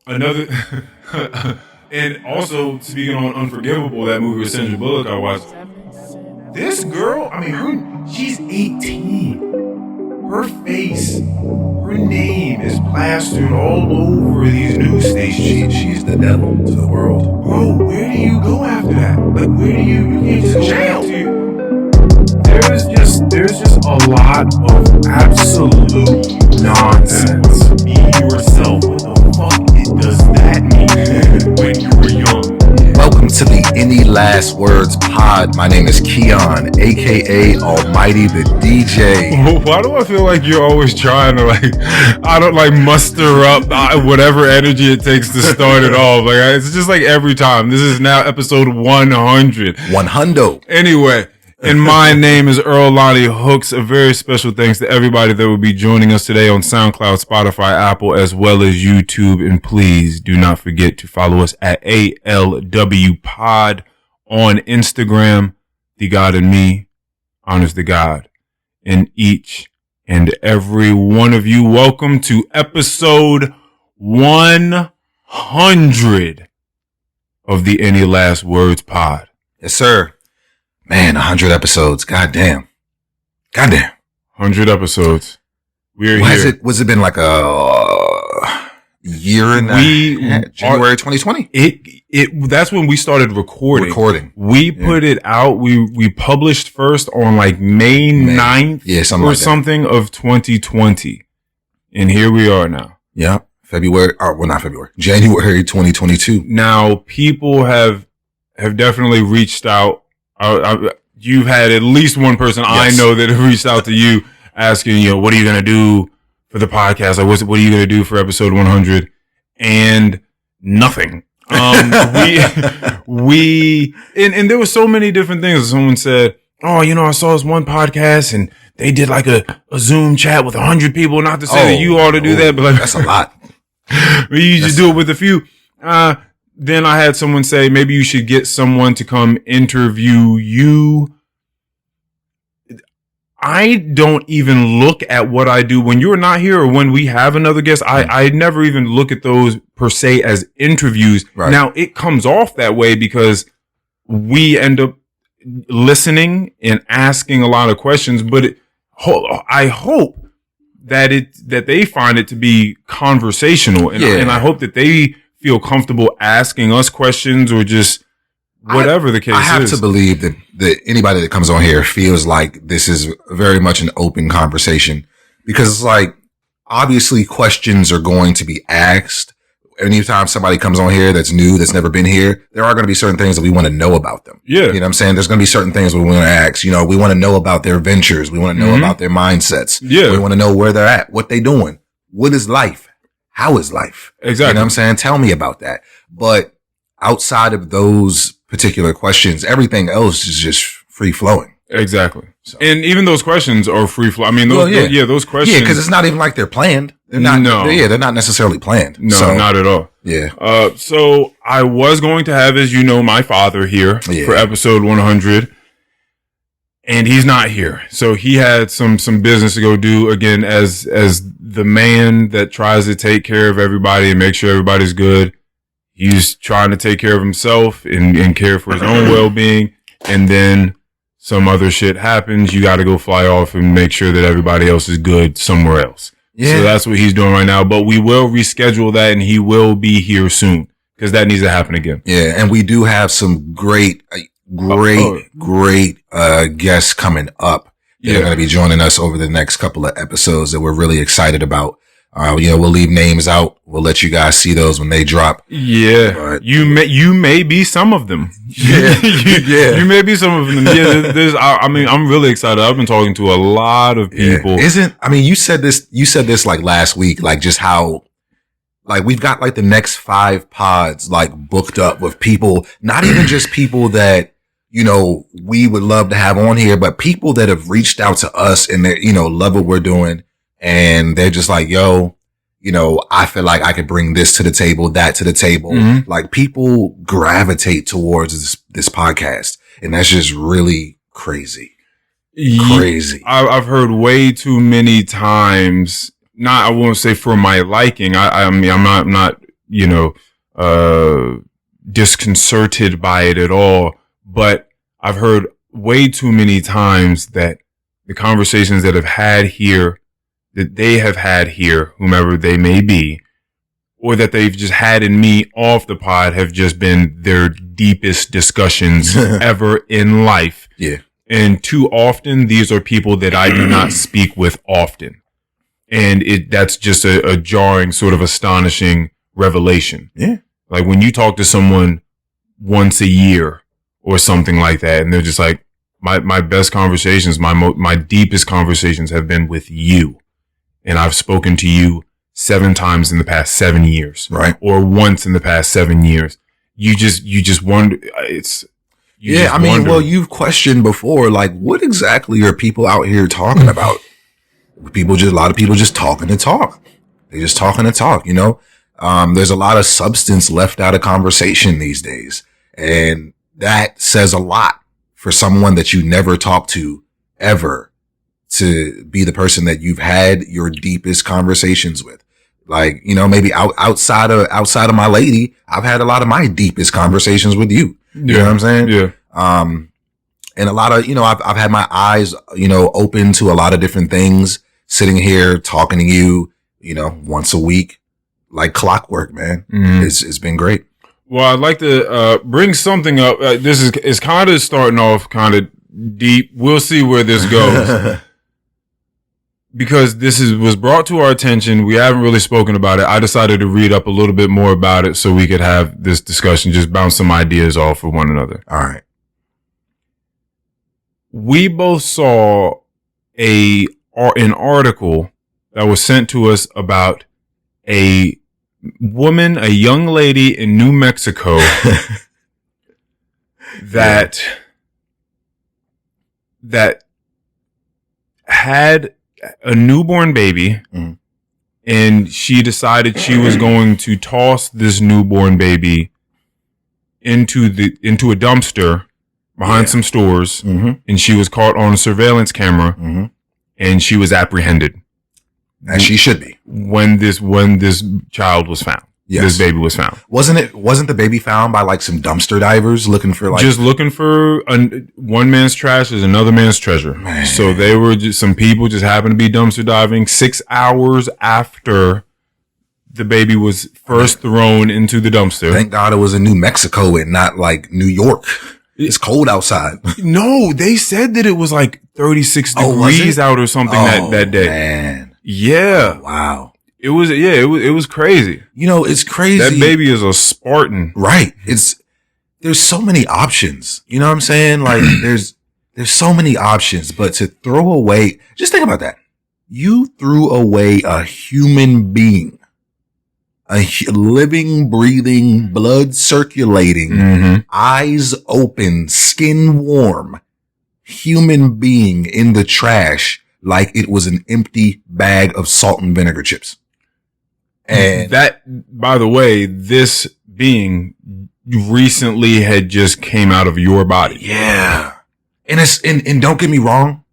Another, and also speaking on Unforgivable, that movie with Sandra Bullock I watched. This girl, she's 18. Her face, her name is plastered all over these news stations. She's the devil to the world. Bro, where do you go after that? Like, where do you can't just go Jail. back to there's just a lot of absolute nonsense. Be yourself. What the fuck does that mean when you were young? Welcome to the Any Last Words pod. My name is Keion, aka Almighty the DJ. Why do I feel like you're always trying to muster up whatever energy it takes to start it off? Like, it's just like every time. This is now episode 100. 100. Anyway. And my name is Earl Lonnie Hooks. A very special thanks to everybody that will be joining us today on SoundCloud, Spotify, Apple, as well as YouTube. And please do not forget to follow us at ALW Pod on Instagram. The God in me honors the God in each and every one of you. Welcome to episode 100 of the Any Last Words Pod. Yes, sir. Man, 100 episodes. Goddamn. 100 episodes. We're here. Was it been like a year and January 2020? That's when we started recording. We put it out. We published first on like May 9th something of 2020. And here we are now. Yeah. January 2022. Now, people have definitely reached out. You've had at least one person I know that have reached out to you asking, what are you going to do for the podcast? Like, what are you going to do for episode 100? And nothing. And there were so many different things. Someone said, I saw this one podcast and they did like a Zoom chat with 100 people. Not to say that you ought to do that, but like, that's a lot. You just do it with a few. Then I had someone say, maybe you should get someone to come interview you. I don't even look at what I do when you're not here or when we have another guest. I never even look at those per se as interviews. Right. Now, it comes off that way because we end up listening and asking a lot of questions, but I hope that they find it to be conversational. And I hope that they feel comfortable asking us questions or just whatever the case is. I have to believe that anybody that comes on here feels like this is very much an open conversation, because it's like, obviously questions are going to be asked. Anytime somebody comes on here that's new, that's never been here, there are going to be certain things that we want to know about them. Yeah. You know what I'm saying? There's going to be certain things we want to ask. We want to know about their ventures. We want to know about their mindsets. Yeah. We want to know where they're at, what they doing. What is life? How is life? Exactly. You know what I'm saying? Tell me about that. But outside of those particular questions, everything else is just free flowing. Exactly. So. And even those questions are free flow. I mean, those questions. Yeah, because it's not even like they're planned. They're not. No. They're not necessarily planned. No, not at all. Yeah. So I was going to have, as you know, my father here for episode 100. And he's not here. So he had some business to go do, again, as the man that tries to take care of everybody and make sure everybody's good. He's trying to take care of himself and care for his own well-being. And then some other shit happens. You got to go fly off and make sure that everybody else is good somewhere else. Yeah. So that's what he's doing right now. But we will reschedule that and he will be here soon because that needs to happen again. Yeah. And we do have some great guests coming up that are going to be joining us over the next couple of episodes that we're really excited about. We'll leave names out. We'll let you guys see those when they drop. Yeah. But you may be some of them. Yeah. You may be some of them. Yeah. I'm really excited. I've been talking to a lot of people. Yeah. You said this like last week, like just how, like we've got like the next 5 pods like booked up with people, not even just people that, we would love to have on here, but people that have reached out to us and they, love what we're doing. And they're just like, I feel like I could bring this to the table, that to the table. Mm-hmm. Like people gravitate towards this podcast. And that's just really crazy. Crazy. I've heard way too many times, I won't say for my liking. I'm not disconcerted by it at all. But I've heard way too many times that the conversations that they have had here, whomever they may be, or that they've just had in me off the pod, have just been their deepest discussions ever in life. Yeah. And too often, these are people that I do not speak with often. And that's just a jarring, sort of astonishing revelation. Yeah. Like when you talk to someone once a year or something like that, and they're just like, my best conversations, my deepest conversations have been with you. And I've spoken to you 7 times in the past 7 years. Right. Or once in the past 7 years. You just wonder, well, you've questioned before, like, what exactly are people out here talking about? A lot of people just talking to talk. They're just talking to talk, there's a lot of substance left out of conversation these days. And that says a lot for someone that you never talk to ever, to be the person that you've had your deepest conversations with. Like, maybe outside of my lady, I've had a lot of my deepest conversations with you. You know what I'm saying? Yeah. And a lot of, I've had my eyes, open to a lot of different things, sitting here talking to you, once a week, like clockwork, man. Mm-hmm. It's been great. Well, I'd like to bring something up. This is kind of starting off kind of deep. We'll see where this goes. Because this was brought to our attention. We haven't really spoken about it. I decided to read up a little bit more about it so we could have this discussion, just bounce some ideas off of one another. All right. We both saw an article that was sent to us about a young lady in New Mexico that had a newborn baby, and she decided she was going to toss this newborn baby into a dumpster behind some stores, and she was caught on a surveillance camera, and she was apprehended. As she should be. When this child was found. Yes. This baby was found. Wasn't the baby found by like some dumpster divers looking for one man's trash is another man's treasure. Man. So they were some people just happened to be dumpster diving 6 hours after the baby was first thrown into the dumpster. Thank God it was in New Mexico and not like New York. It's cold outside. No, they said that it was like 36 degrees out or something that day. Man. Yeah. Oh, wow. It was crazy. It's crazy. That baby is a Spartan. Right. There's so many options. You know what I'm saying? Like there's so many options, but to throw away, just think about that. You threw away a human being, a living, breathing, blood circulating, eyes open, skin warm human being in the trash like it was an empty bag of salt and vinegar chips. And that, by the way, this being recently had just came out of your body. Yeah. And don't get me wrong.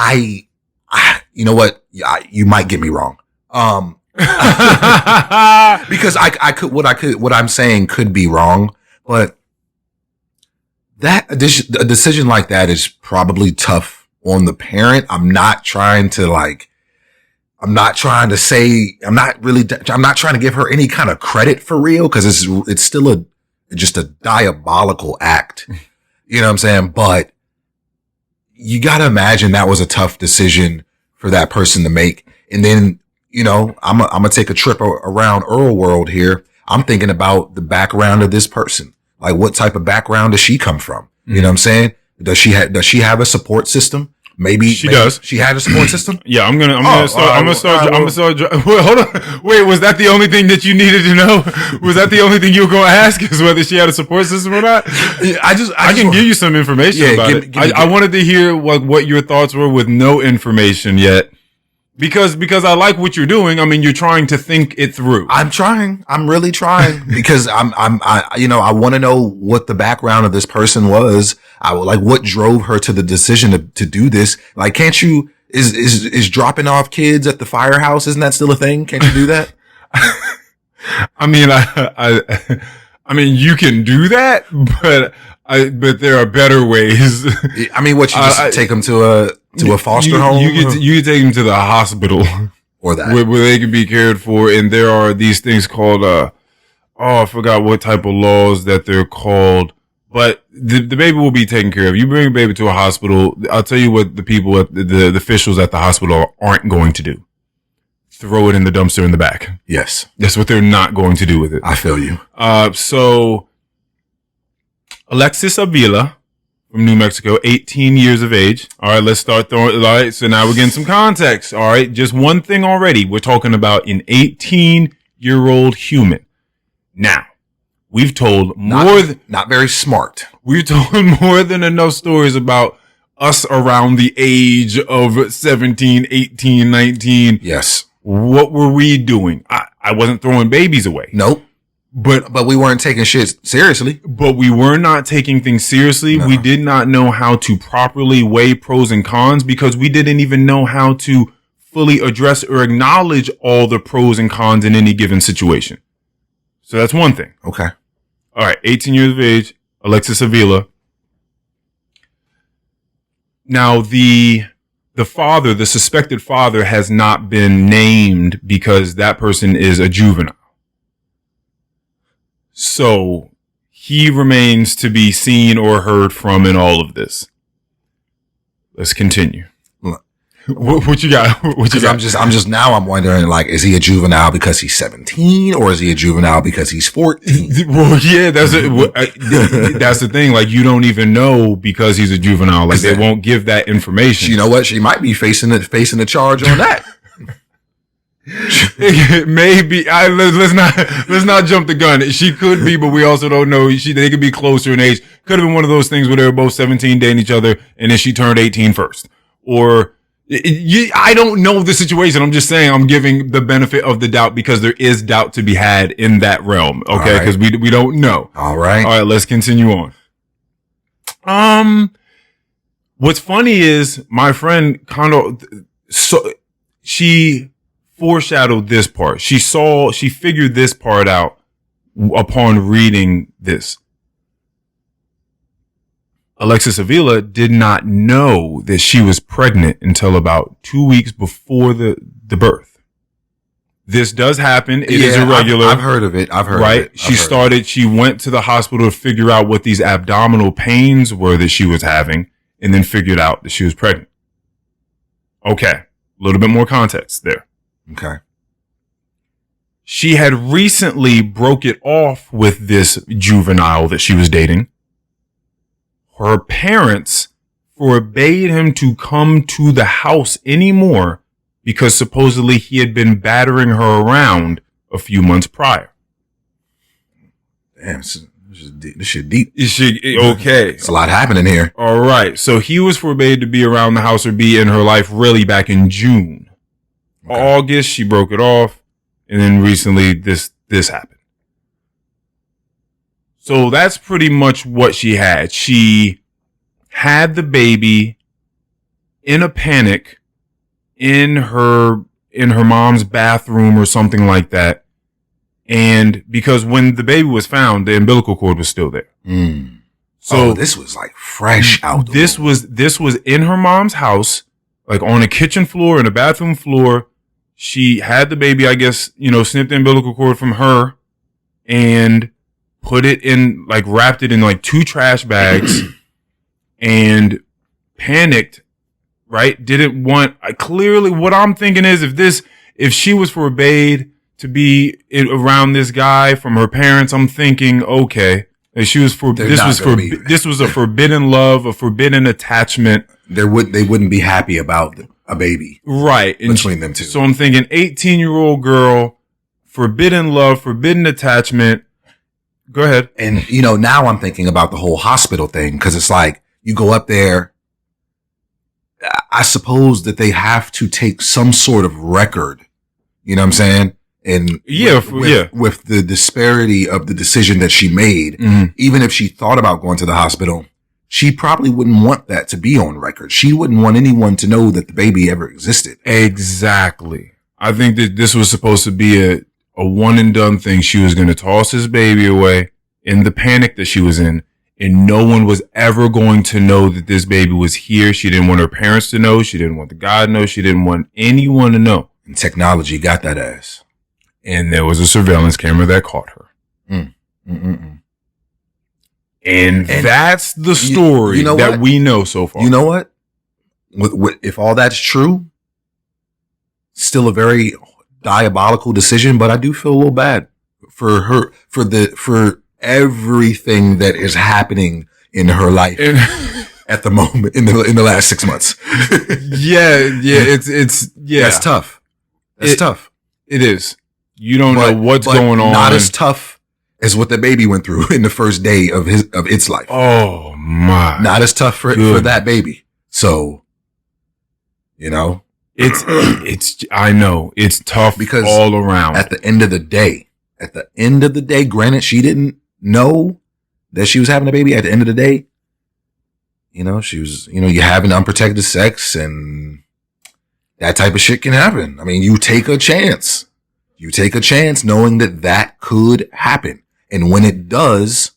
You know what? You might get me wrong. Because what I'm saying could be wrong, but a decision like that is probably tough on the parent. I'm not trying to give her any kind of credit for real, because it's still just a diabolical act. You know what I'm saying? But you got to imagine that was a tough decision for that person to make. And then, I'm going to take a trip around Earl World here. I'm thinking about the background of this person. Like, what type of background does she come from? You know what I'm saying? Does she have a support system? Maybe she does. She had a support system. Yeah, I'm gonna start. Well, hold on. Wait, was that the only thing that you needed to know? Was that the only thing you were going to ask? Is whether she had a support system or not? I can give you some information about it. I wanted to hear what your thoughts were with no information yet. Because I like what you're doing. I mean, you're trying to think it through. I'm trying. I'm really trying because I want to know what the background of this person was. What drove her to the decision to do this. Like, is dropping off kids at the firehouse? Isn't that still a thing? Can't you do that? I mean, I mean, you can do that, but there are better ways. I mean, what, you just take them to a foster home? You can take them to the hospital. Or that. Where they can be cared for. And there are these things called, I forgot what type of laws that they're called. But the baby will be taken care of. You bring a baby to a hospital, I'll tell you what the people at the officials at the hospital aren't going to do. Throw it in the dumpster in the back. Yes. That's what they're not going to do with it. I feel you. So Alexis Avila from New Mexico, 18 years of age. All right, let's start throwing. All right, so now we're getting some context. All right, just one thing already. We're talking about an 18-year-old human. Now, we've told not very smart. We've told more than enough stories about us around the age of 17, 18, 19. Yes. What were we doing? I wasn't throwing babies away. Nope. But we weren't taking shit seriously. But we were not taking things seriously. No. We did not know how to properly weigh pros and cons because we didn't even know how to fully address or acknowledge all the pros and cons in any given situation. So that's one thing. Okay. All right. 18 years of age, Alexis Avila. Now, the father, the suspected father, has not been named because that person is a juvenile. So he remains to be seen or heard from in all of this. Let's continue. What you got? What you got? I'm wondering, like, is he a juvenile because he's 17 or is he a juvenile because he's 14? Well, yeah, that's the thing. Like, you don't even know because he's a juvenile. Like, they won't give that information. You know what? She might be facing the charge on that. Maybe. Let's not jump the gun. She could be, but we also don't know. They could be closer in age. Could have been one of those things where they were both 17 dating each other, and then she turned 18 first, or. I don't know the situation. I'm just saying I'm giving the benefit of the doubt because there is doubt to be had in that realm. Okay. Because we don't know. All right. All right. Let's continue on. What's funny is my friend she foreshadowed this part. She figured this part out upon reading this. Alexis Avila did not know that she was pregnant until about 2 weeks before the birth. This does happen. It is irregular. I've heard of it. Right? She went to the hospital to figure out what these abdominal pains were that she was having and then figured out that she was pregnant. Okay. A little bit more context there. Okay. She had recently broke it off with this juvenile that she was dating. Her parents forbade him to come to the house anymore because supposedly he had been battering her around a few months prior. Damn, this shit deep. Okay. It's a lot happening here. All right. So he was forbade to be around the house or be in her life really back in June. Okay. August, she broke it off. And then recently this happened. So that's pretty much what she had. She had the baby in a panic in her mom's bathroom or something like that. And because when the baby was found, the umbilical cord was still there. Mm. So this was like fresh out. This was in her mom's house, like on a kitchen floor and a bathroom floor. She had the baby, I guess, snipped the umbilical cord from her and put it in, like, wrapped it in like 2 trash bags and panicked, right? Didn't want, clearly what I'm thinking is if she was forbade to be around this guy from her parents, I'm thinking, okay, this was a forbidden love, a forbidden attachment. They wouldn't be happy about a baby. Right. Between them two. So I'm thinking 18-year-old girl, forbidden love, forbidden attachment. Go ahead. And, now I'm thinking about the whole hospital thing because it's like you go up there. I suppose that they have to take some sort of record. You know what I'm saying? And with the disparity of the decision that she made, even if she thought about going to the hospital, she probably wouldn't want that to be on record. She wouldn't want anyone to know that the baby ever existed. Exactly. I think that this was supposed to be a one and done thing. She was going to toss his baby away in the panic that she was in. And no one was ever going to know that this baby was here. She didn't want her parents to know. She didn't want the guy to know. She didn't want anyone to know. And technology got that ass. And there was a surveillance camera that caught her. And that's the story that we know so far. You know what? If all that's true, still a very diabolical decision, but I do feel a little bad for her, for everything that is happening in her life at the moment in the last 6 months. It's That's tough. That's tough. It is. You don't know what's going on. Not as tough as what the baby went through in the first day of its life. Oh my. Not as tough for that baby. So, I know it's tough because all around. At the end of the day, granted, she didn't know that she was having a baby. At the end of the day, she was, you having unprotected sex and that type of shit can happen. I mean, you take a chance. You take a chance knowing that could happen. And when it does,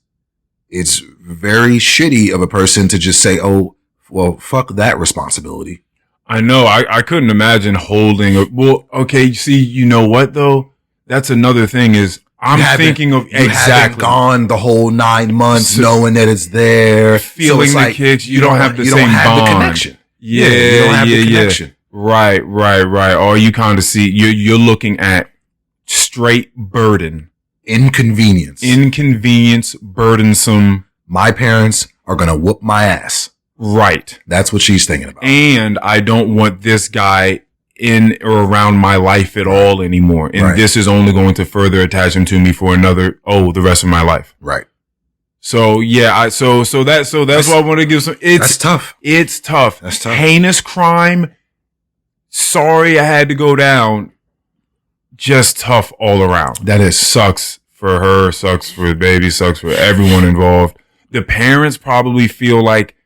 it's very shitty of a person to just say, oh, well, fuck that responsibility. I know. I couldn't imagine holding okay. See, you know what though? That's another thing is I'm thinking of exactly gone the whole 9 months knowing that it's there. Feeling so the kicks. You don't have the same bond. The connection. Yeah. You don't have the connection. Right. Or you kind of see, you're looking at straight burden. Inconvenience, burdensome. My parents are going to whoop my ass. Right. That's what she's thinking about. And I don't want this guy in or around my life at all anymore. And this is only going to further attach him to me for the rest of my life. Right. So yeah, so that's why I want to give some, that's tough. It's tough. That's tough. Heinous crime. Sorry I had to go down. Just tough all around. That is. Sucks for her, sucks for the baby, sucks for everyone involved. The parents probably feel like,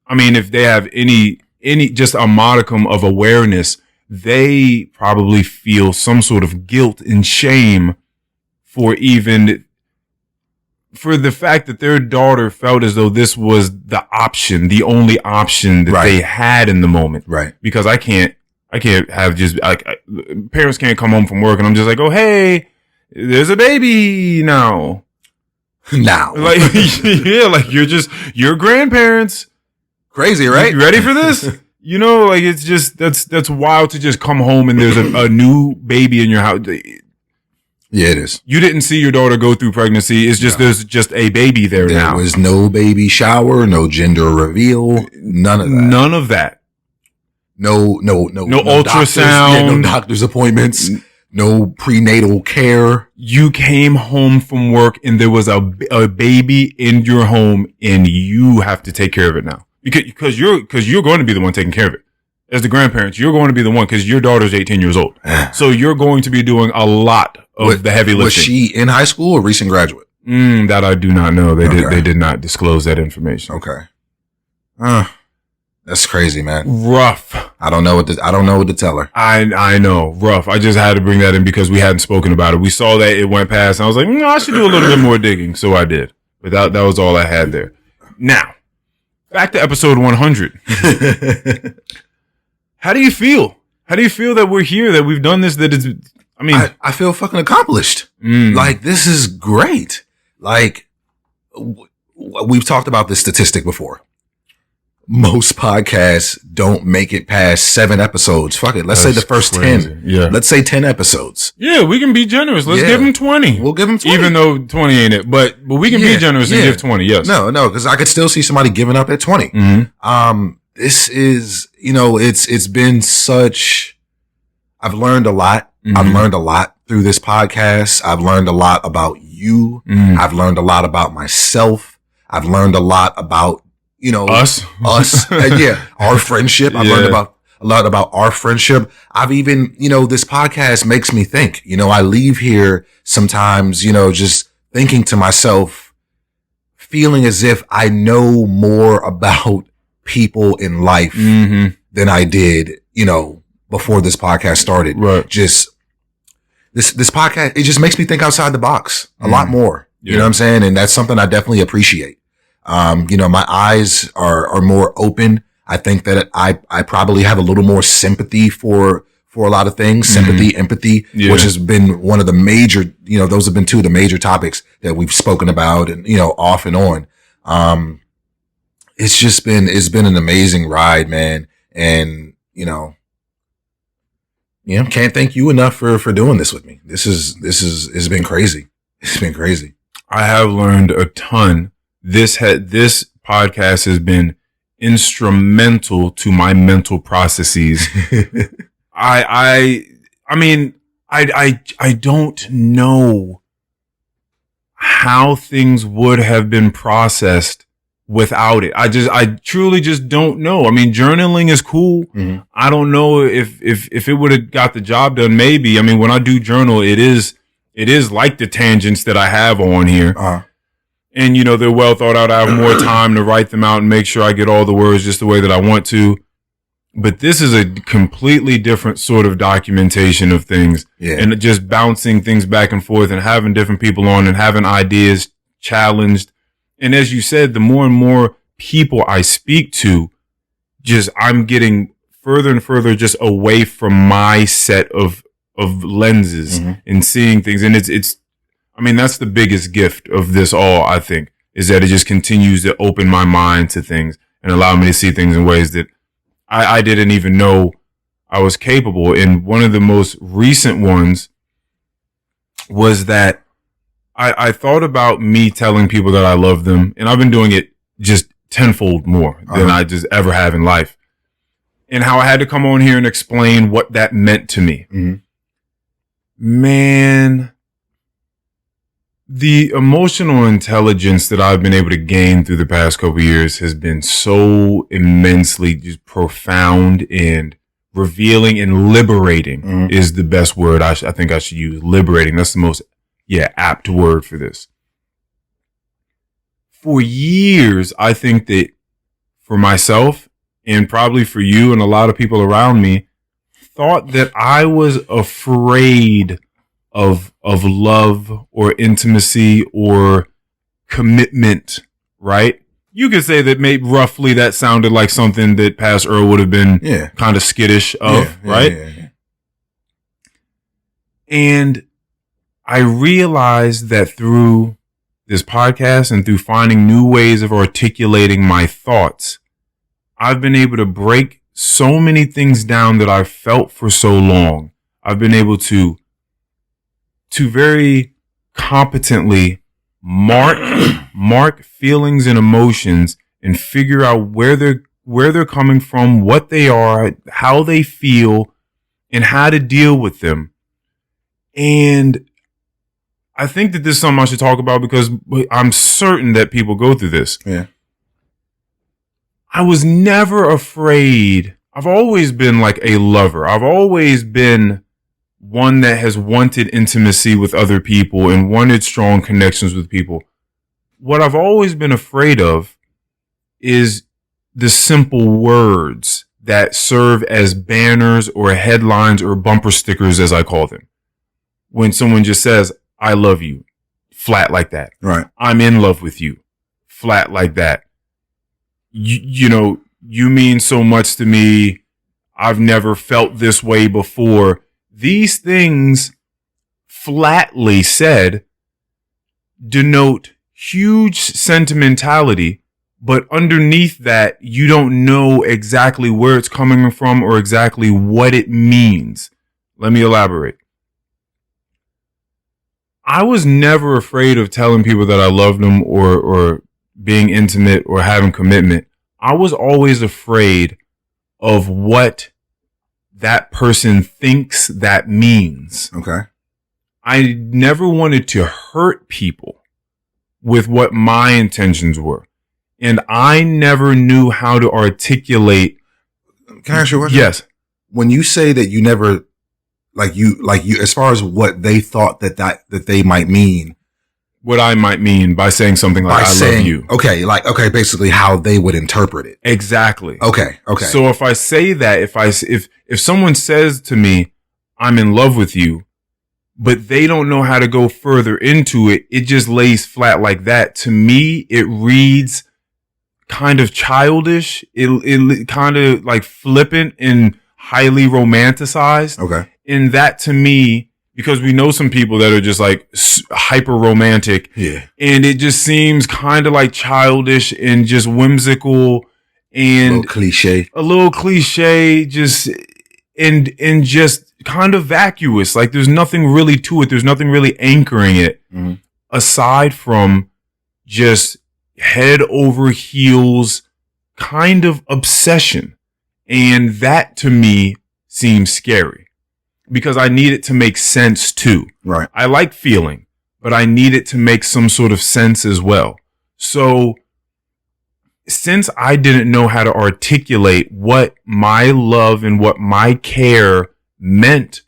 I mean, if they have any just a modicum of awareness, they probably feel some sort of guilt and shame for the fact that their daughter felt as though this was the only option that they had in the moment. Right. Because I can't have just parents can't come home from work and I'm just like, oh, hey, there's a baby now. Like, yeah, like you're grandparents. Crazy, right? You ready for this? Like it's just, that's wild to just come home and there's a new baby in your house. Yeah, it is. You didn't see your daughter go through pregnancy. It's just, there's just a baby there now. There was no baby shower, no gender reveal, none of that. No ultrasound, no doctor's appointments, no prenatal care. You came home from work and there was a baby in your home and you have to take care of it now. Because you're going to be the one taking care of it. As the grandparents, you're going to be the one because your daughter's 18 years old. So you're going to be doing a lot of the heavy lifting. Was she in high school or recent graduate? That I do not know. They did not disclose that information. Okay. That's crazy, man. Rough. I don't know what to tell her. I know. Rough. I just had to bring that in because we hadn't spoken about it. We saw that it went past and I was like, I should do a little bit more digging. So I did. But that was all I had there. Now, back to episode 100. How do you feel? How do you feel that we're here, that we've done this, I feel fucking accomplished. Like, this is great. Like, we've talked about this statistic before. Most podcasts don't make it past 7 episodes. Fuck it. Let's say the first crazy. 10. Yeah. Let's say 10 episodes. Yeah, we can be generous. Let's give them 20. We'll give them 20. Even though 20 ain't it. But we can be generous and give 20, yes. No, because I could still see somebody giving up at 20. Mm-hmm. This is, it's been such, I've learned a lot. Mm-hmm. I've learned a lot through this podcast. I've learned a lot about you. Mm-hmm. I've learned a lot about myself. I've learned a lot about, us, and our friendship. I've learned a lot about our friendship. I've even, this podcast makes me think, I leave here sometimes, just thinking to myself, feeling as if I know more about people in life than I did, before this podcast started. Right. Just this podcast, it just makes me think outside the box a lot more. Yeah. You know what I'm saying? And that's something I definitely appreciate. My eyes are more open. I think that I probably have a little more sympathy for a lot of things, sympathy, empathy, which has been one of the major, those have been two of the major topics that we've spoken about and, off and on. It's been an amazing ride, man. And, can't thank you enough for doing this with me. It's been crazy. It's been crazy. I have learned a ton. This podcast has been instrumental to my mental processes. I don't know how things would have been processed without it. I truly just don't know. I mean, journaling is cool. Mm-hmm. I don't know if it would have got the job done. Maybe. I mean, when I do journal, it is like the tangents that I have on here. Uh-huh. And, they're well thought out. I have more time to write them out and make sure I get all the words just the way that I want to. But this is a completely different sort of documentation of things. Yeah. And just bouncing things back and forth and having different people on and having ideas challenged. And as you said, the more and more people I speak to, I'm getting further and further just away from my set of lenses and seeing things. And that's the biggest gift of this all, I think, is that it just continues to open my mind to things and allow me to see things in ways that I didn't even know I was capable. And one of the most recent ones was that I thought about me telling people that I love them, and I've been doing it just tenfold more than I just ever have in life, and how I had to come on here and explain what that meant to me. Mm-hmm. Man, the emotional intelligence that I've been able to gain through the past couple of years has been so immensely just profound and revealing and liberating is the best word I think I should use. Liberating. That's the most apt word for this. For years, I think that for myself and probably for you and a lot of people around me, thought that I was afraid of love or intimacy or commitment, right? You could say that maybe roughly that sounded like something that Pastor Earl would have been kind of skittish of, right? Yeah. And I realized that through this podcast and through finding new ways of articulating my thoughts, I've been able to break so many things down that I've felt for so long. I've been able to very competently mark feelings and emotions and figure out where they're coming from, what they are, how they feel, and how to deal with them. And I think that this is something I should talk about because I'm certain that people go through this. Yeah. I was never afraid. I've always been like a lover. I've always been one that has wanted intimacy with other people and wanted strong connections with people. What I've always been afraid of is the simple words that serve as banners or headlines or bumper stickers, as I call them. When someone just says, I love you, flat like that. Right. I'm in love with you, flat like that. You mean so much to me. I've never felt this way before. These things, flatly said, denote huge sentimentality, but underneath that, you don't know exactly where it's coming from or exactly what it means. Let me elaborate. I was never afraid of telling people that I loved them or being intimate or having commitment. I was always afraid of what that person thinks that means. Okay. I never wanted to hurt people with what my intentions were. And I never knew how to articulate. Can I ask you a question? Yes. When you say that you never, like you, as far as what they thought that they might mean. What I might mean by saying something like, love you. Okay. Basically how they would interpret it. Exactly. Okay. So if I say that, if someone says to me, I'm in love with you, but they don't know how to go further into it. It just lays flat like that. To me, it reads kind of childish. It kind of like flippant and highly romanticized. Okay. And that to me, because we know some people that are just like hyper romantic. Yeah. And it just seems kind of like childish and just whimsical and a little cliche, just and just kind of vacuous. Like there's nothing really to it. There's nothing really anchoring it aside from just head over heels kind of obsession. And that to me seems scary because I need it to make sense too. Right. I like feeling, but I need it to make some sort of sense as well. So since I didn't know how to articulate what my love and what my care meant,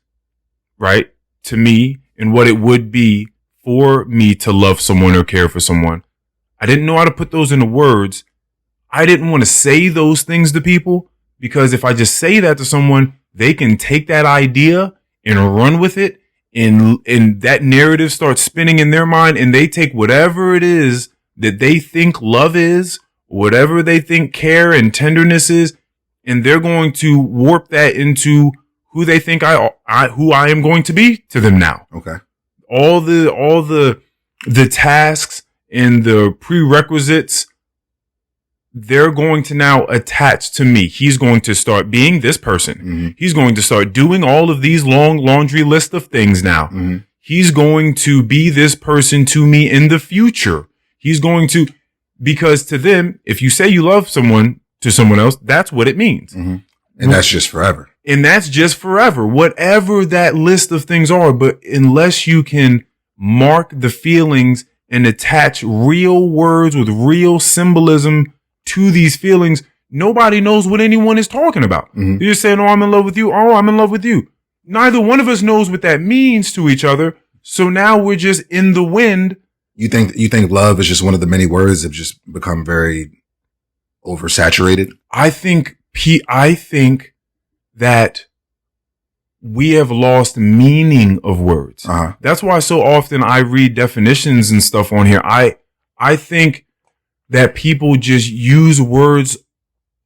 right, to me and what it would be for me to love someone or care for someone, I didn't know how to put those into words. I didn't want to say those things to people because if I just say that to someone, they can take that idea and run with it and that narrative starts spinning in their mind and they take whatever it is that they think love is, whatever they think care and tenderness is, and they're going to warp that into who they think who I am going to be to them now. Okay. All the tasks and the prerequisites, they're going to now attach to me. He's going to start being this person. Mm-hmm. He's going to start doing all of these long laundry list of things now. Mm-hmm. He's going to be this person to me in the future. He's going to, because to them, if you say you love someone to someone else, that's what it means. Mm-hmm. And that's just forever. And that's just forever, whatever that list of things are. But unless you can mark the feelings and attach real words with real symbolism to these feelings, nobody knows what anyone is talking about. Mm-hmm. They're just saying, oh, I'm in love with you. Oh, I'm in love with you. Neither one of us knows what that means to each other. So now we're just in the wind. You think love is just one of the many words that have just become very oversaturated? I think that we have lost meaning of words. Uh-huh. That's why so often I read definitions and stuff on here. I think that people just use words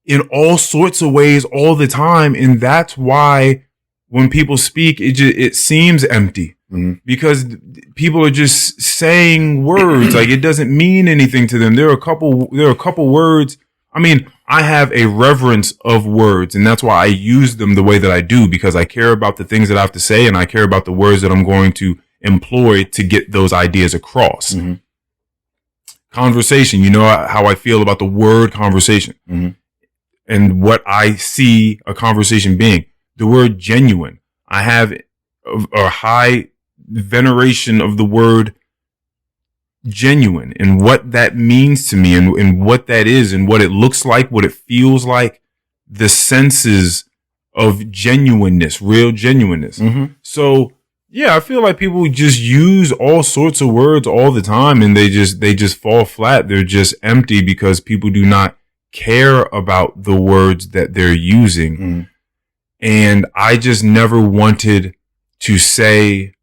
in all sorts of ways all the time. And that's why when people speak, it seems empty. Mm-hmm. Because people are just saying words like it doesn't mean anything to them. There are a couple words. I mean, I have a reverence of words, and that's why I use them the way that I do, because I care about the things that I have to say, and I care about the words that I'm going to employ to get those ideas across. Mm-hmm. Conversation, you know how I feel about the word conversation, mm-hmm. and what I see a conversation being. The word genuine. I have a high veneration of the word genuine and what that means to me and what that is and what it looks like, what it feels like, the senses of genuineness, real genuineness. Mm-hmm. So yeah, I feel like people just use all sorts of words all the time and they just fall flat. They're just empty because people do not care about the words that they're using. Mm-hmm. And I just never wanted to say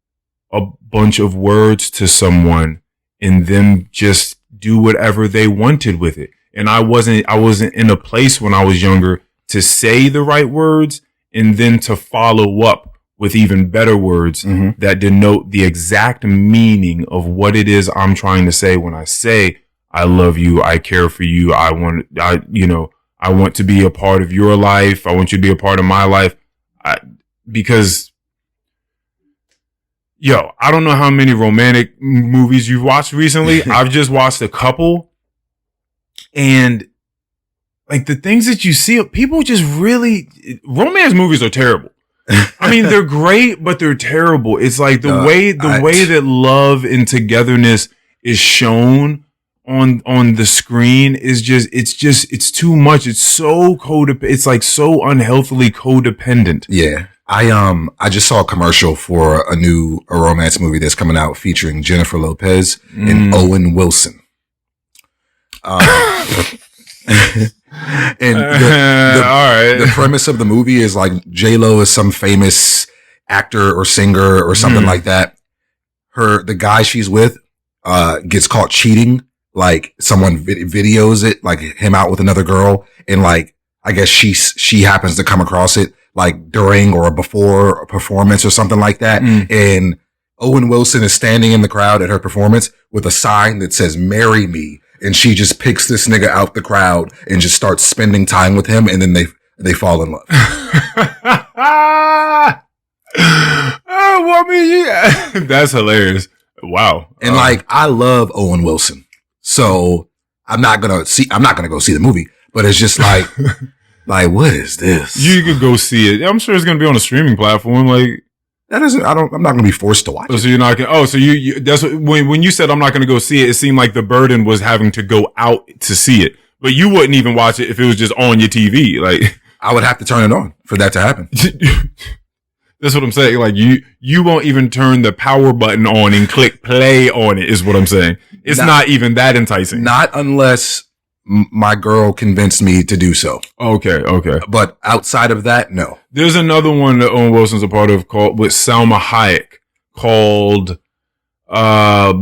a bunch of words to someone and them just do whatever they wanted with it. And I wasn't in a place when I was younger to say the right words and then to follow up with even better words mm-hmm. that denote the exact meaning of what it is I'm trying to say when I say, I love you, I care for you, I want to be a part of your life, I want you to be a part of my life. Because I don't know how many romantic movies you've watched recently. I've just watched a couple. And like the things that you see, people just really, romance movies are terrible. I mean, they're great, but they're terrible. It's like the way that love and togetherness is shown on the screen is it's too much. It's so it's like so unhealthily codependent. Yeah. I just saw a commercial for a romance movie that's coming out featuring Jennifer Lopez and Owen Wilson. And the premise of the movie is like J-Lo is some famous actor or singer or something like that. The guy she's with, gets caught cheating. Like someone videos it, like him out with another girl. And like, I guess she happens to come across it like during or before a performance or something like that. And Owen Wilson is standing in the crowd at her performance with a sign that says, "Marry me." And she just picks this nigga out the crowd and just starts spending time with him. And then they fall in love. Well, I mean, yeah. That's hilarious. Wow. And like, I love Owen Wilson. So I'm not going to go see the movie, but it's just like, like, what is this? You could go see it. I'm sure it's going to be on a streaming platform. Like, I'm not going to be forced to watch it. So you're not going to, so you that's what, when you said I'm not going to go see it, it seemed like the burden was having to go out to see it, but you wouldn't even watch it if it was just on your TV. Like, I would have to turn it on for that to happen. That's what I'm saying. Like, you won't even turn the power button on and click play on it, is what I'm saying. It's not even that enticing. Not unless my girl convinced me to do so. Okay. But outside of that, no. There's another one that Owen Wilson's a part of called, with Salma Hayek, called,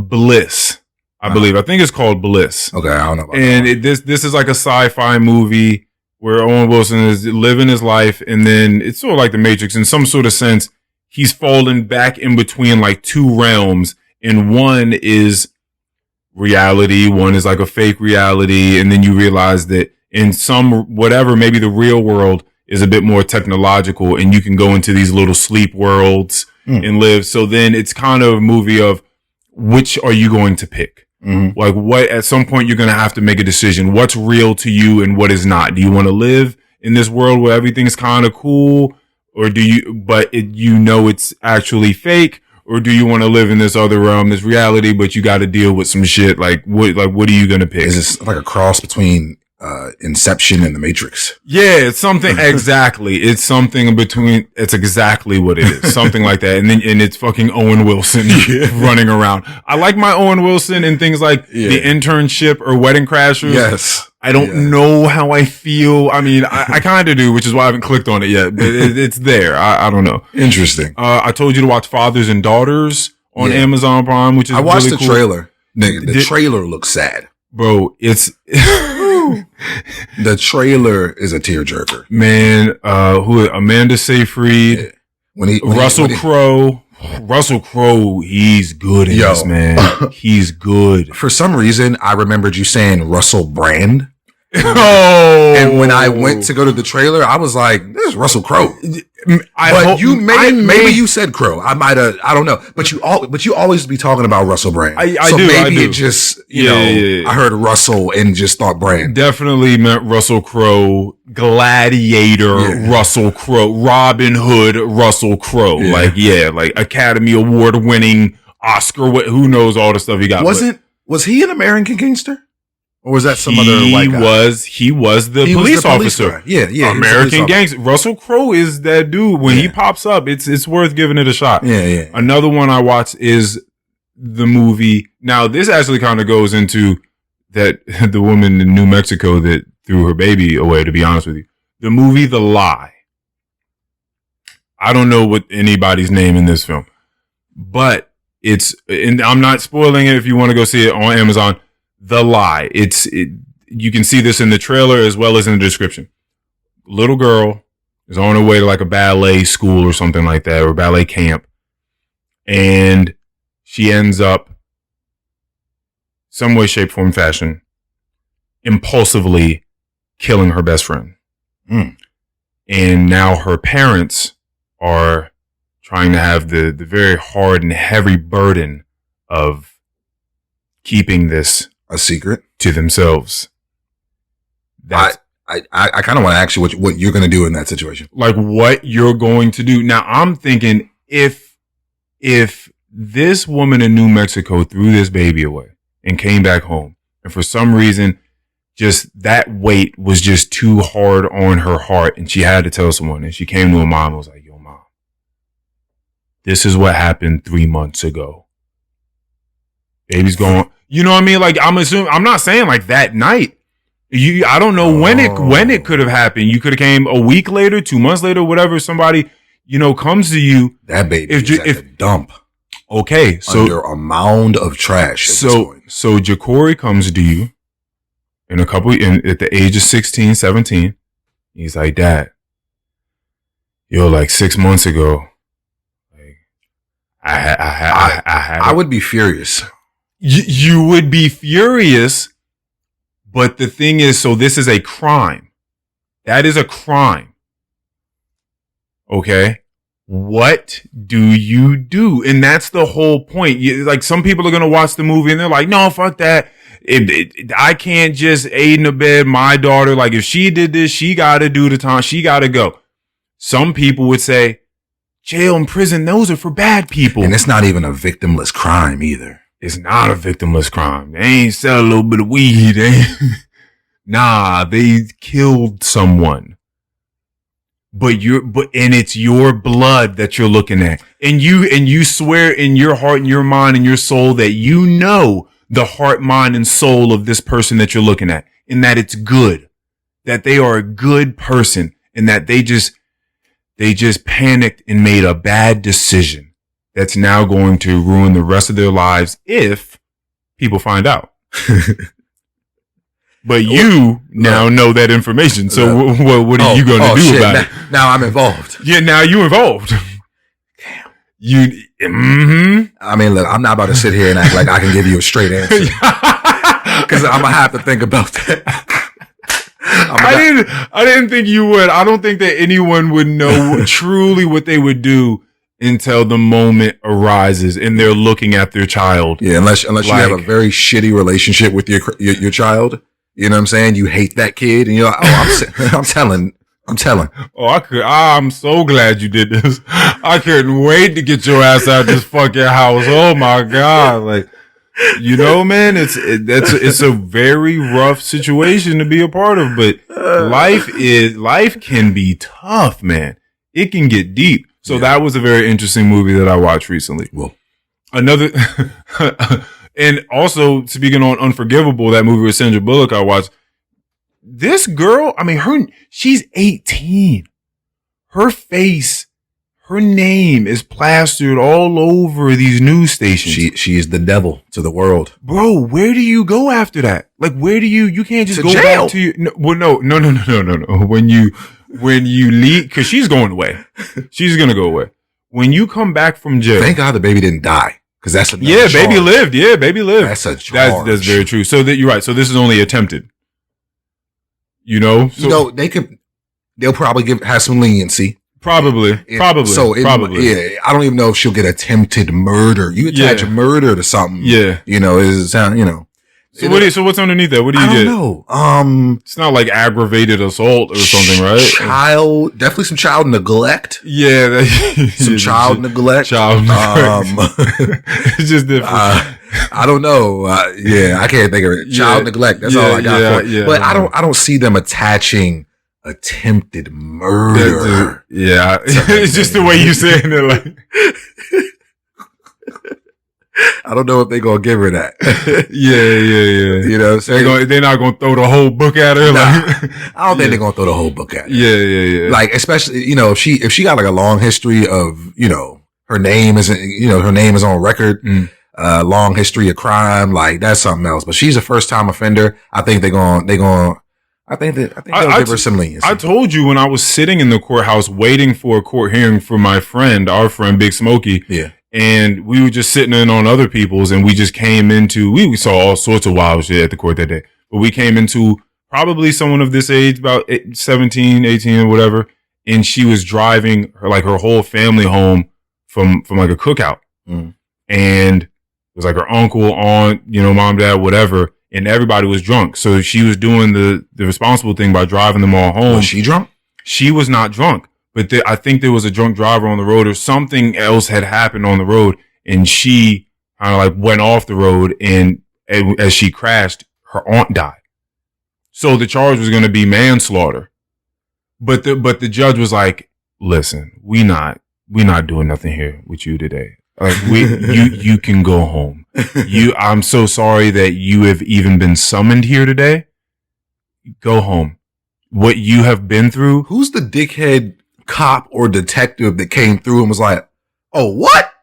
Bliss, I believe. I think it's called Bliss. Okay, I don't know about and that. This is like a sci-fi movie where Owen Wilson is living his life, and then it's sort of like The Matrix in some sort of sense. He's fallen back in between like two realms, and one is reality, one is like a fake reality, and then you realize that in some whatever, maybe the real world is a bit more technological, and you can go into these little sleep worlds and live. So then it's kind of a movie of which are you going to pick? Like, what, at some point you're going to have to make a decision. What's real to you and what is not? Do you want to live in this world where everything's kind of cool, or do you, but it's actually fake? Or do you want to live in this other realm, this reality, but you got to deal with some shit? Like, what are you going to pick? Is this like a cross between, Inception and The Matrix? Yeah, it's something, exactly. It's something between, it's exactly what it is. Something like that. And it's fucking Owen Wilson running around. I like my Owen Wilson in things like The Internship or Wedding Crashers. Yes. I don't know how I feel. I mean, I kind of do, which is why I haven't clicked on it yet, but it's there. I don't know. Interesting. I told you to watch Fathers and Daughters on Amazon Prime, which is I watched really the cool. trailer. Nigga, the trailer looks sad. Bro, it's the trailer is a tearjerker. Man, Amanda Seyfried, Russell Crowe. Russell Crowe, he's good in this, man. He's good. For some reason, I remembered you saying Russell Brand. Oh. And when I went to go to the trailer, I was like, this is Russell Crowe. Maybe you said Crowe. I don't know. But you always be talking about Russell Brand. I do. It just, I heard Russell and just thought Brand. Definitely meant Russell Crowe, Gladiator, Russell Crowe, Robin Hood, Russell Crowe. Like Academy Award winning Oscar, who knows all the stuff he got. Was he an American Gangster? Or was that some other white guy? He was the police officer. Yeah. American Gangster. Russell Crowe is that dude. When he pops up, it's worth giving it a shot. Yeah. Another one I watched is the movie. Now, this actually kind of goes into that the woman in New Mexico that threw her baby away, to be honest with you. The movie The Lie. I don't know what anybody's name in this film, but and I'm not spoiling it if you want to go see it on Amazon. The Lie. You can see this in the trailer as well as in the description. Little girl is on her way to like a ballet school or something like that, or ballet camp. And she ends up some way, shape, form, fashion, impulsively killing her best friend. And now her parents are trying to have the very hard and heavy burden of keeping this a secret to themselves. I kind of want to ask you what you're going to do in that situation. Like what you're going to do. Now I'm thinking if this woman in New Mexico threw this baby away and came back home, and for some reason just that weight was just too hard on her heart and she had to tell someone, and she came to her mom and was like, yo mom, this is what happened 3 months ago. Baby's going. You know what I mean? Like, I'm not saying like that night. I don't know when it could have happened. You could have came a week later, 2 months later, whatever. Somebody, comes to you. That baby is at the dump. Okay. So under a mound of trash. So Jacory comes to you at the age of 16, 17. He's like, Dad, like 6 months ago, like I would be furious. You would be furious. But the thing is, so this is a crime. That is a crime. Okay. What do you do? And that's the whole point. Like some people are going to watch the movie and they're like, no, fuck that. I can't just aid and abet my daughter. Like if she did this, she got to do the time. She got to go. Some people would say jail and prison, those are for bad people. And it's not even a victimless crime either. It's not a victimless crime. They ain't sell a little bit of weed. Nah, they killed someone. But it's your blood that you're looking at. And you swear in your heart and your mind and your soul that you know the heart, mind, and soul of this person that you're looking at. And that it's good. That they are a good person. And that they just panicked and made a bad decision. That's now going to ruin the rest of their lives if people find out. But you now know that information. So what are you going to do about it? Now I'm involved. Yeah, now you're involved. Damn. I mean, look, I'm not about to sit here and act like I can give you a straight answer. Because I'm going to have to think about that. I didn't think you would. I don't think that anyone would know truly what they would do until the moment arises and they're looking at their child. Yeah, unless you have a very shitty relationship with your child. You know what I'm saying? You hate that kid and you're like, I'm telling. I'm so glad you did this. I couldn't wait to get your ass out of this fucking house. Oh my God. Like, man, it's a very rough situation to be a part of, but life can be tough, man. It can get deep. So that was a very interesting movie that I watched recently. Well, another, and also speaking on Unforgivable, that movie with Sandra Bullock I watched. This girl, she's 18. Her face, her name is plastered all over these news stations. She is the devil to the world. Bro, where do you go after that? Like, where do you can't just go jail. Back to your, no. When you leave, cause she's going away. She's going to go away. When you come back from jail. Thank God the baby didn't die. Cause that's another charge. Baby lived. Yeah, baby lived. That's a charge. That's very true. So that you're right. So this is only attempted. They'll probably have some leniency. Probably. Yeah, I don't even know if she'll get attempted murder. You attach murder to something. Yeah. So what's underneath that? What do you get? I don't know. It's not like aggravated assault or something, right? Definitely some child neglect. Yeah. Some child neglect. It's just different. I don't know. I can't think of it. Child neglect. That's all I got for it. But I don't see them attaching attempted murder. It's just the way you saying it. Like, I don't know if they're going to give her that. Yeah. You know what I'm saying? They're not going to throw the whole book at her. I don't think they're going to throw the whole book at her. Yeah. Like, especially, if she got like a long history of, her name is on record, long history of crime, like that's something else. But she's a first time offender. I think they'll give her some leniency. I told you when I was sitting in the courthouse waiting for a court hearing for our friend Big Smokey. Yeah. And we were just sitting in on other people's and we just came into, we saw all sorts of wild shit at the court that day. But we came into probably someone of this age, about 17, 18 or whatever. And she was driving her whole family home from like a cookout. Mm. And it was like her uncle, aunt, mom, dad, whatever. And everybody was drunk. So she was doing the responsible thing by driving them all home. Was she drunk? She was not drunk. But I think there was a drunk driver on the road or something else had happened on the road. And she kind of went off the road. And as she crashed, her aunt died. So the charge was going to be manslaughter. But the judge was like, listen, we not doing nothing here with you today. You can go home. I'm so sorry that you have even been summoned here today. Go home. What you have been through. Who's the dickhead cop or detective that came through and was like, "Oh, what?"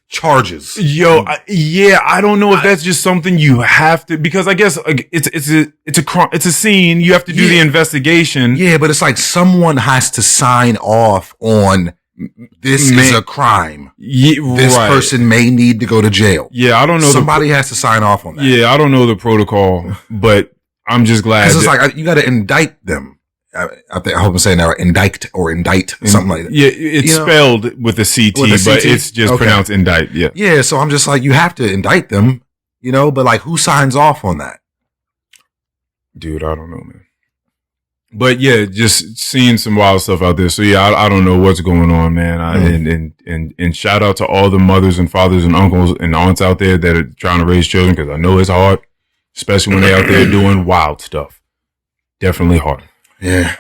Charges. Yo, I don't know if that's just something you have to, because I guess it's a scene. You have to do the investigation. Yeah, but it's like someone has to sign off on this is a crime. This person may need to go to jail. Yeah, I don't know. Somebody has to sign off on that. Yeah, I don't know the protocol, but I'm just glad. Because it's like you got to indict them. I hope I'm saying that right. Indict, something like that. Yeah, it's spelled with a CT, but it's just pronounced indict. Yeah. Yeah, so I'm just like, you have to indict them, but like, who signs off on that? Dude, I don't know, man. But yeah, just seeing some wild stuff out there. So yeah, I don't know what's going on, man. And shout out to all the mothers and fathers and uncles and aunts out there that are trying to raise children, because I know it's hard, especially when they're out there doing wild stuff. Definitely hard. Yeah.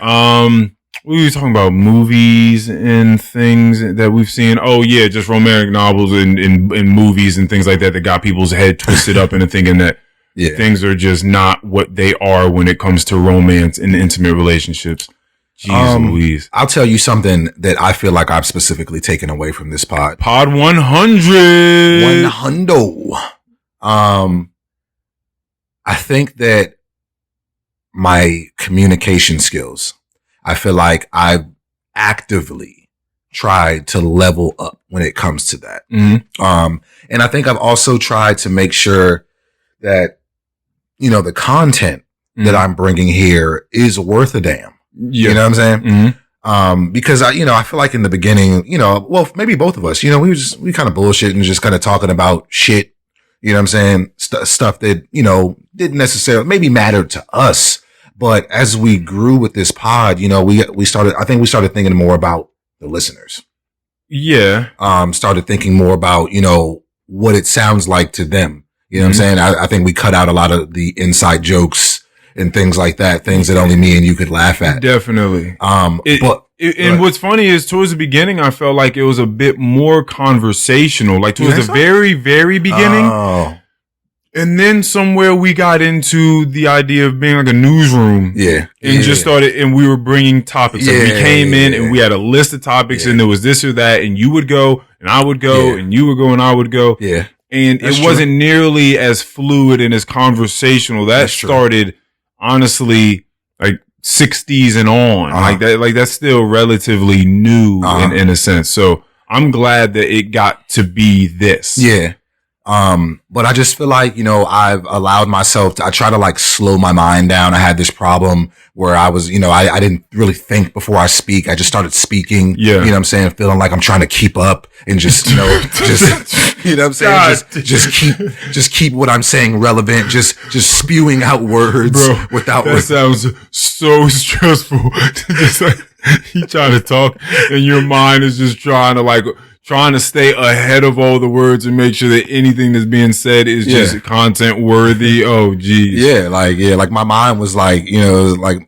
We were talking about movies and things that we've seen. Oh yeah, just romantic novels and movies and things like that got people's head twisted up into thinking that things are just not what they are when it comes to romance and intimate relationships. Jeez Louise. I'll tell you something that I feel like I've specifically taken away from this pod. Pod 100. 100. I think that my communication skills, I feel like I've actively tried to level up when it comes to that. Mm-hmm. And I think I've also tried to make sure that, the content that I'm bringing here is worth a damn. Yeah. You know what I'm saying? Mm-hmm. Because I feel like in the beginning, well, maybe both of us, we kind of bullshitting and just kind of talking about shit. You know what I'm saying? Stuff that, didn't necessarily maybe matter to us. But as we grew with this pod, we started thinking more about the listeners. Yeah. Started thinking more about, what it sounds like to them. You know what I'm saying? I think we cut out a lot of the inside jokes and things like that, things that only me and you could laugh at. Definitely. And what's funny is towards the beginning, I felt like it was a bit more conversational, like towards the very, very beginning. Oh. And then somewhere we got into the idea of being like a newsroom. Yeah. And just started, and we were bringing topics. Like we came in and we had a list of topics and there was this or that, and you would go and I would go and you would go and I would go. Yeah. And it wasn't nearly as fluid and as conversational. That started honestly like 60s and on. Like that's still relatively new in a sense. So I'm glad that it got to be this. Yeah. But I just feel like, I've allowed myself I try to like slow my mind down. I had this problem where I was, I didn't really think before I speak. I just started speaking. Yeah. You know what I'm saying? Feeling like I'm trying to keep up and just, just, you know what I'm saying? Just keep what I'm saying relevant. Just spewing out words. Bro, without that sounds so stressful. Just like you trying to talk and your mind is just trying to stay ahead of all the words and make sure that anything that's being said is just content worthy. Oh, geez. Yeah. Like my mind was like,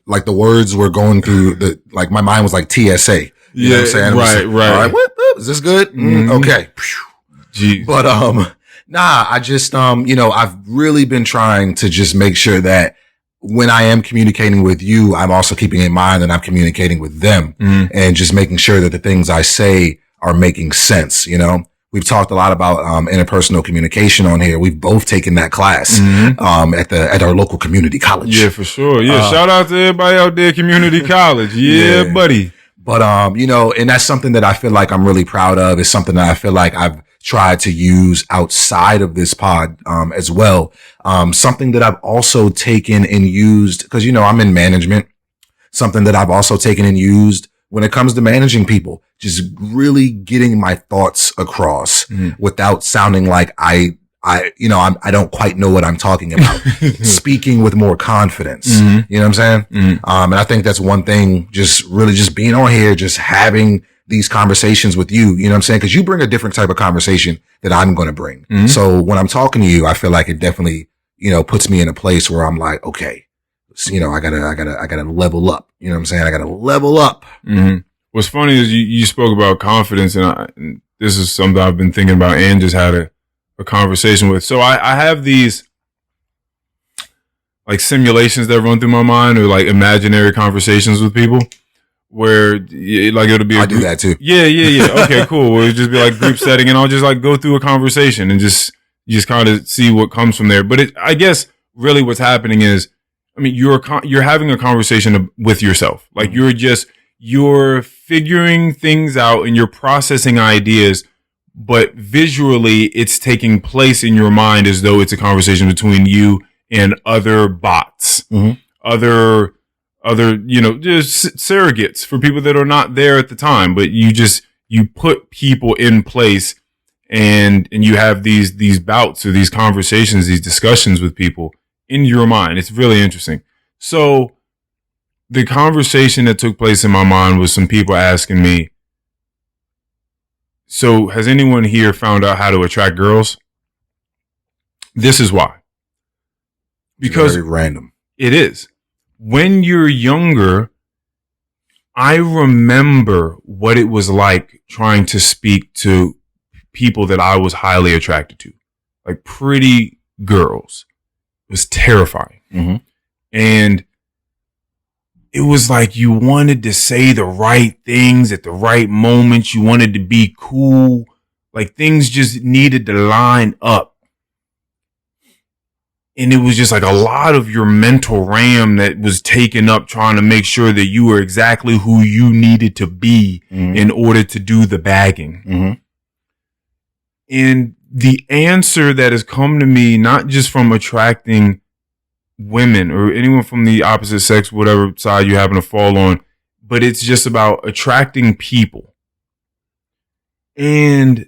like the words were going through my mind was like TSA. You know what I'm saying? Right. All right. What? Is this good? Okay. Jeez. But, I just, I've really been trying to just make sure that when I am communicating with you, I'm also keeping in mind that I'm communicating with them and just making sure that the things I say are making sense. We've talked a lot about interpersonal communication on here. We've both taken that class at our local community college. Yeah, for sure. Yeah, shout out to everybody out there, community college. Yeah, buddy. But and that's something that I feel like I'm really proud of. It's something that I feel like I've tried to use outside of this pod as well. Something that I've also taken and used because I'm in management. Something that I've also taken and used when it comes to managing people, just really getting my thoughts across without sounding like I don't quite know what I'm talking about. Speaking with more confidence. You know what I'm saying? And I think that's one thing, just really just being on here, just having these conversations with you. You know what I'm saying? Cause you bring a different type of conversation that I'm going to bring. So when I'm talking to you, I feel like it definitely, puts me in a place where I'm like, okay, I gotta level up. You know what I'm saying? I gotta level up. What's funny is you spoke about confidence, and this is something I've been thinking about and just had a conversation with. So I have these like simulations that run through my mind, or like imaginary conversations with people where like it'll be I do that too. Yeah. Okay, cool. Well, it'll just be like group setting, and I'll just like go through a conversation and just kind of see what comes from there. But I guess really what's happening is, I mean, you're having a conversation with yourself. Like you're figuring things out and you're processing ideas, but visually it's taking place in your mind as though it's a conversation between you and other bots, other, just surrogates for people that are not there at the time, but you put people in place and you have these bouts or these conversations, these discussions with people in your mind. It's really interesting. So the conversation that took place in my mind was some people asking me, so has anyone here found out how to attract girls? This is why. Because very random. It is. When you're younger, I remember what it was like trying to speak to people that I was highly attracted to, like pretty girls. It was terrifying. And it was like you wanted to say the right things at the right moments. You wanted to be cool. Like things just needed to line up. And it was just like a lot of your mental RAM that was taken up trying to make sure that you were exactly who you needed to be in order to do the bagging. And the answer that has come to me, not just from attracting women or anyone from the opposite sex, whatever side you happen to fall on, but it's just about attracting people. And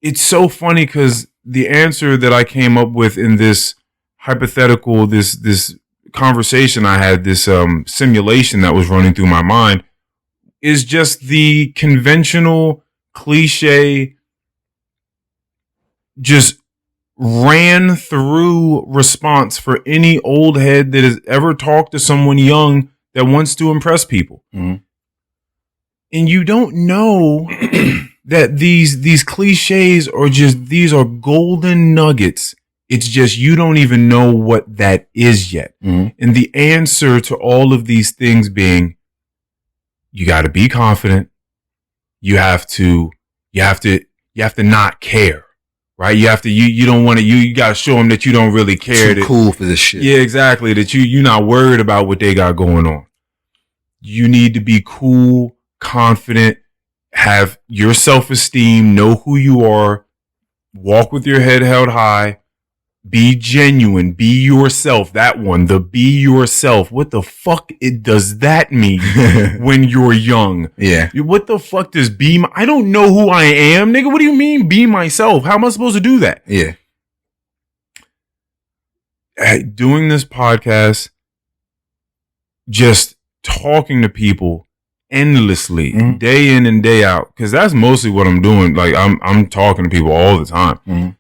it's so funny because the answer that I came up with in this hypothetical, this conversation I had, this simulation that was running through my mind, is just the conventional cliche, just ran through response for any old head that has ever talked to someone young that wants to impress people. And you don't know that these cliches are these are golden nuggets. It's just you don't even know what that is yet. And the answer to all of these things being, you got to be confident. You have to not care. Right? You have to, you don't want to, you got to show them that you don't really care. Too cool for this shit. Yeah, exactly. That you're not worried about what they got going on. You need to be cool, confident, have your self-esteem, know who you are, walk with your head held high, be genuine, be yourself. That one, the be yourself. What the fuck does that mean when you're young? Yeah. What the fuck does I don't know who I am, nigga. What do you mean be myself? How am I supposed to do that? Yeah. Doing this podcast, just talking to people endlessly, day in and day out, because that's mostly what I'm doing. Like I'm talking to people all the time.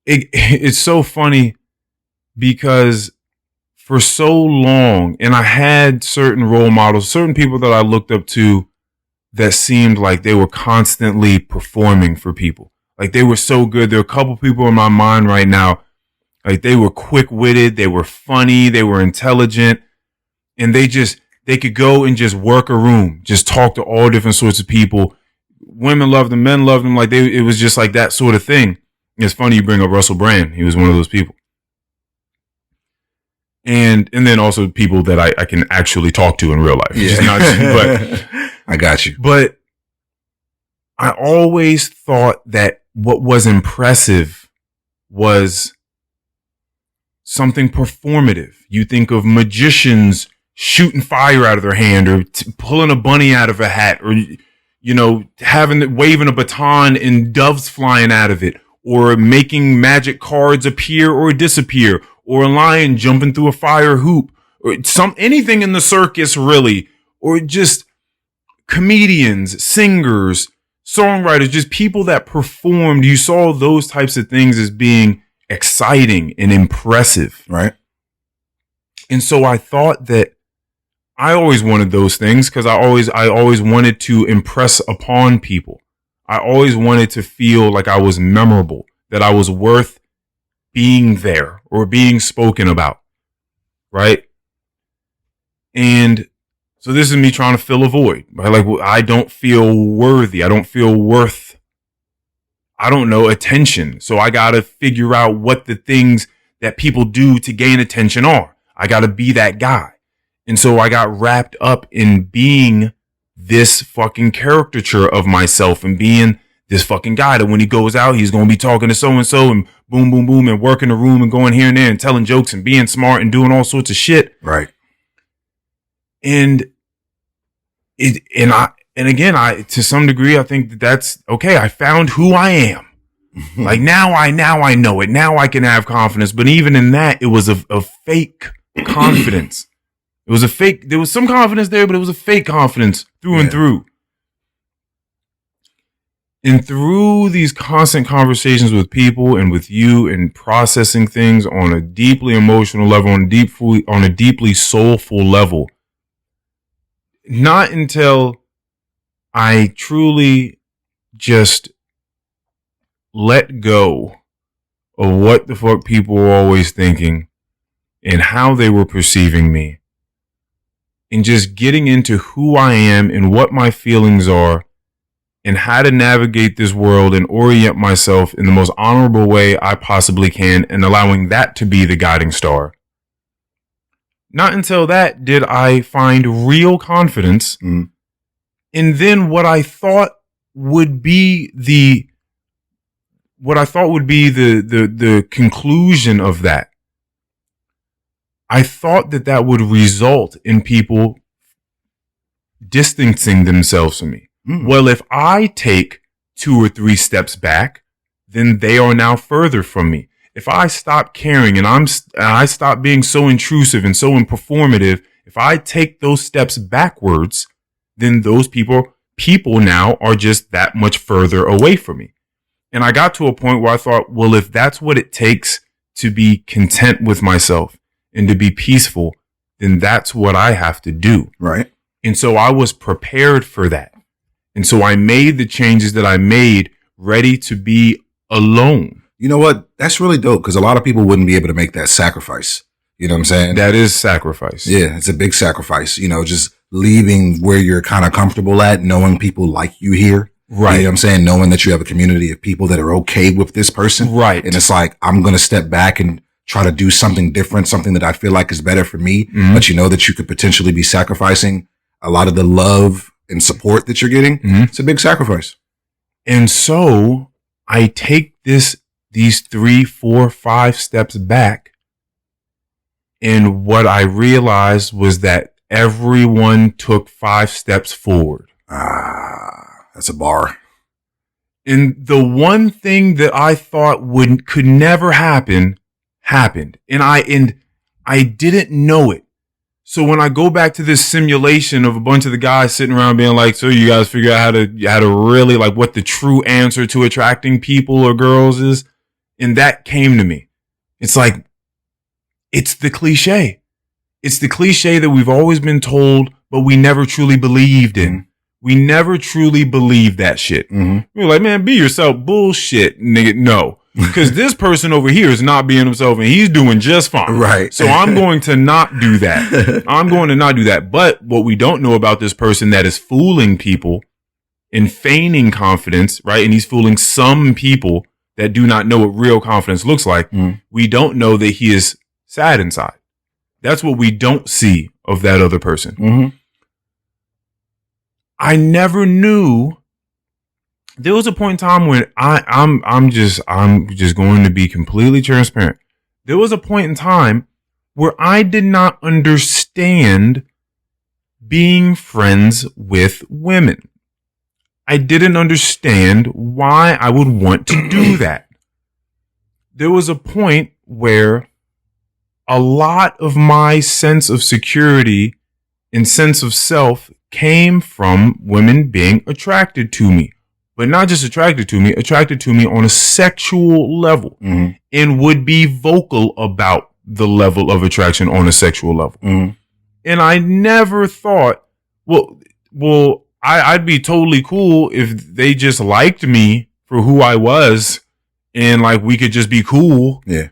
It's so funny because for so long, and I had certain role models, certain people that I looked up to that seemed like they were constantly performing for people. Like they were so good. There are a couple people in my mind right now, like they were quick-witted, they were funny, they were intelligent, and they could go and just work a room, just talk to all different sorts of people. Women loved them, men loved them. Like it was just like that sort of thing. It's funny you bring up Russell Brand. He was one of those people. And then also people that I can actually talk to in real life. Yeah. But I got you. But I always thought that what was impressive was something performative. You think of magicians shooting fire out of their hand or pulling a bunny out of a hat or, waving a baton and doves flying out of it, or making magic cards appear or disappear, or a lion jumping through a fire hoop, or anything in the circus really, or just comedians, singers, songwriters, just people that performed. You saw those types of things as being exciting and impressive. Right. And so I thought that I always wanted those things because I always wanted to impress upon people. I always wanted to feel like I was memorable, that I was worth being there or being spoken about. Right. And So this is me trying to fill a void. Right? Like, I don't feel worthy. I don't feel worth, I don't know, attention. So I got to figure out what the things that people do to gain attention are. I got to be that guy. And so I got wrapped up in being this fucking caricature of myself and being this fucking guy that when he goes out, he's going to be talking to so-and-so and boom, boom, boom, and working the room and going here and there and telling jokes and being smart and doing all sorts of shit. Right. And again, to some degree, I think that's okay. I found who I am. Like now I know it. Now I can have confidence. But even in that, it was a fake confidence. It was a fake. There was some confidence there, but it was a fake confidence through and through. And through these constant conversations with people and with you and processing things on a deeply emotional level, on a deeply soulful level, not until I truly just let go of what the fuck people were always thinking and how they were perceiving me, and just getting into who I am and what my feelings are and how to navigate this world and orient myself in the most honorable way I possibly can, and allowing that to be the guiding star. Not until that did I find real confidence. And then what I thought would be the conclusion of that, I thought that would result in people distancing themselves from me. Well, if I take 2 or 3 steps back, then they are now further from me. If I stop caring and I stop being so intrusive and so performative, if I take those steps backwards, then those people now are just that much further away from me. And I got to a point where I thought, well, if that's what it takes to be content with myself and to be peaceful, then that's what I have to do. Right. And so I was prepared for that. And so I made the changes that I made, ready to be alone. You know what? That's really dope, because a lot of people wouldn't be able to make that sacrifice. You know what I'm saying? That is sacrifice. Yeah, it's a big sacrifice. You know, just leaving where you're kind of comfortable at, knowing people like you here. Right. You know what I'm saying? Knowing that you have a community of people that are okay with this person. Right. And it's like, I'm going to step back and try to do something different, something that I feel like is better for me. But you know that you could potentially be sacrificing a lot of the love and support that you're getting. It's a big sacrifice. And so I take these 3, 4, 5 steps back. And what I realized was that everyone took 5 steps forward. That's a bar. And the one thing that I thought could never happen, happened. And I didn't know it. So when I go back to this simulation of a bunch of the guys sitting around being like, so you guys figure out how to really, like, what the true answer to attracting people or girls is. And that came to me. It's like, it's the cliche. It's the cliche that we've always been told, but we never truly believed in. We never truly believed that shit. We're like, man, be yourself. Bullshit, nigga. No. Because this person over here is not being himself and he's doing just fine. Right. So I'm going to not do that. I'm going to not do that. But what we don't know about this person that is fooling people and feigning confidence, right? And he's fooling some people that do not know what real confidence looks like. We don't know that he is sad inside. That's what we don't see of that other person. I never knew. There was a point in time when I'm just going to be completely transparent. There was a point in time where I did not understand being friends with women. I didn't understand why I would want to do that. There was a point where a lot of my sense of security and sense of self came from women being attracted to me. But not just attracted to me on a sexual level, and would be vocal about the level of attraction on a sexual level. And I never thought, well, I'd be totally cool if they just liked me for who I was and like we could just be cool. Yeah.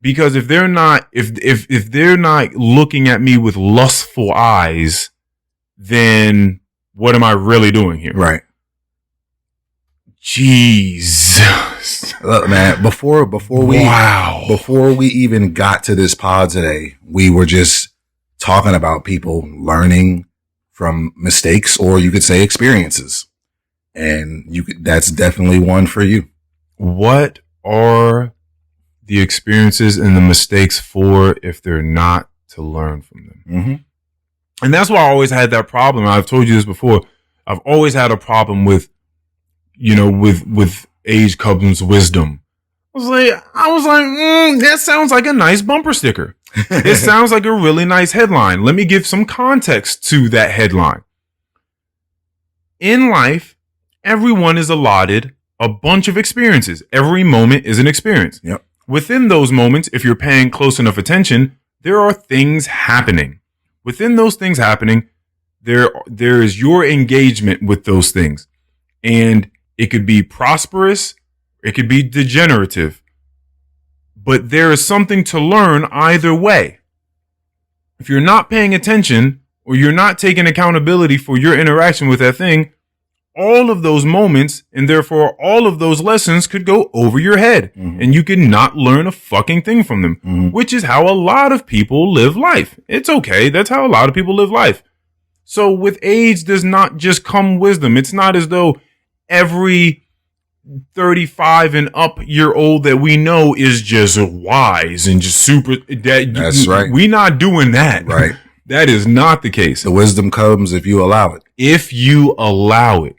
Because if they're not, if they're not looking at me with lustful eyes, then what am I really doing here? Right. Jesus. Look, man, before we even got to this pod today, we were just talking about people learning from mistakes, or you could say experiences. And that's definitely one for you. What are the experiences and the mistakes for if they're not to learn from them? Mm-hmm. And that's why I always had that problem. I've told you this before. I've always had a problem with age comes wisdom. I was like, that sounds like a nice bumper sticker. It sounds like a really nice headline. Let me give some context to that headline. In life, everyone is allotted a bunch of experiences. Every moment is an experience. Yep. Within those moments, if you're paying close enough attention, there are things happening. Within those things happening, there is your engagement with those things. And it could be prosperous, it could be degenerative. But there is something to learn either way. If you're not paying attention or you're not taking accountability for your interaction with that thing, all of those moments and therefore all of those lessons could go over your head, and you could not learn a fucking thing from them, which is how a lot of people live life. It's okay. That's how a lot of people live life. So with age does not just come wisdom. It's not as though every 35 and up year old that we know is just wise and just super. That's right. We not doing that. Right. That is not the case. The wisdom comes if you allow it. If you allow it.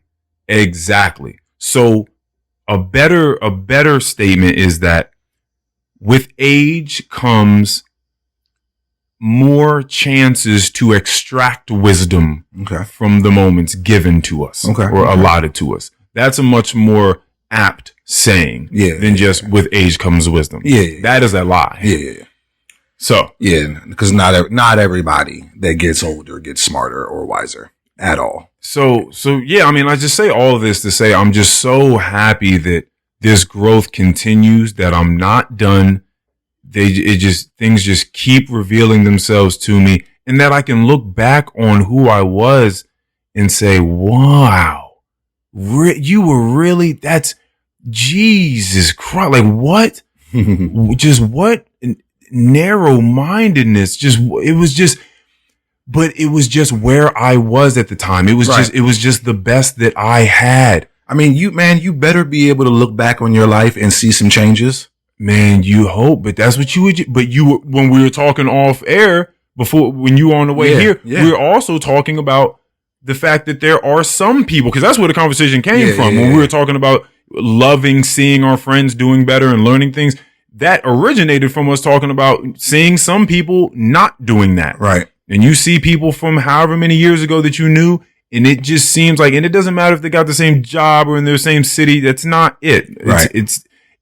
Exactly. So a better statement is that with age comes more chances to extract wisdom from the moments given to us or allotted to us. That's a much more apt saying than just with age comes wisdom. That is a lie. Yeah. So because not everybody that gets older gets smarter or wiser at all. So yeah, I mean, I just say all of this to say I'm just so happy that this growth continues, that I'm not done. Things just keep revealing themselves to me, and that I can look back on who I was and say, wow, you were really, that's Jesus Christ. Like what? Just what narrow-mindedness. But it was just where I was at the time. It was just the best that I had. I mean, you better be able to look back on your life and see some changes. Man, you hope, but that's what you would. But when we were talking off air before, when you were on the way here, we were also talking about the fact that there are some people, because that's where the conversation came from. When we were talking about loving, seeing our friends doing better and learning things, that originated from us talking about seeing some people not doing that. Right. And you see people from however many years ago that you knew, and it just seems like, and it doesn't matter if they got the same job or in their same city. That's not it.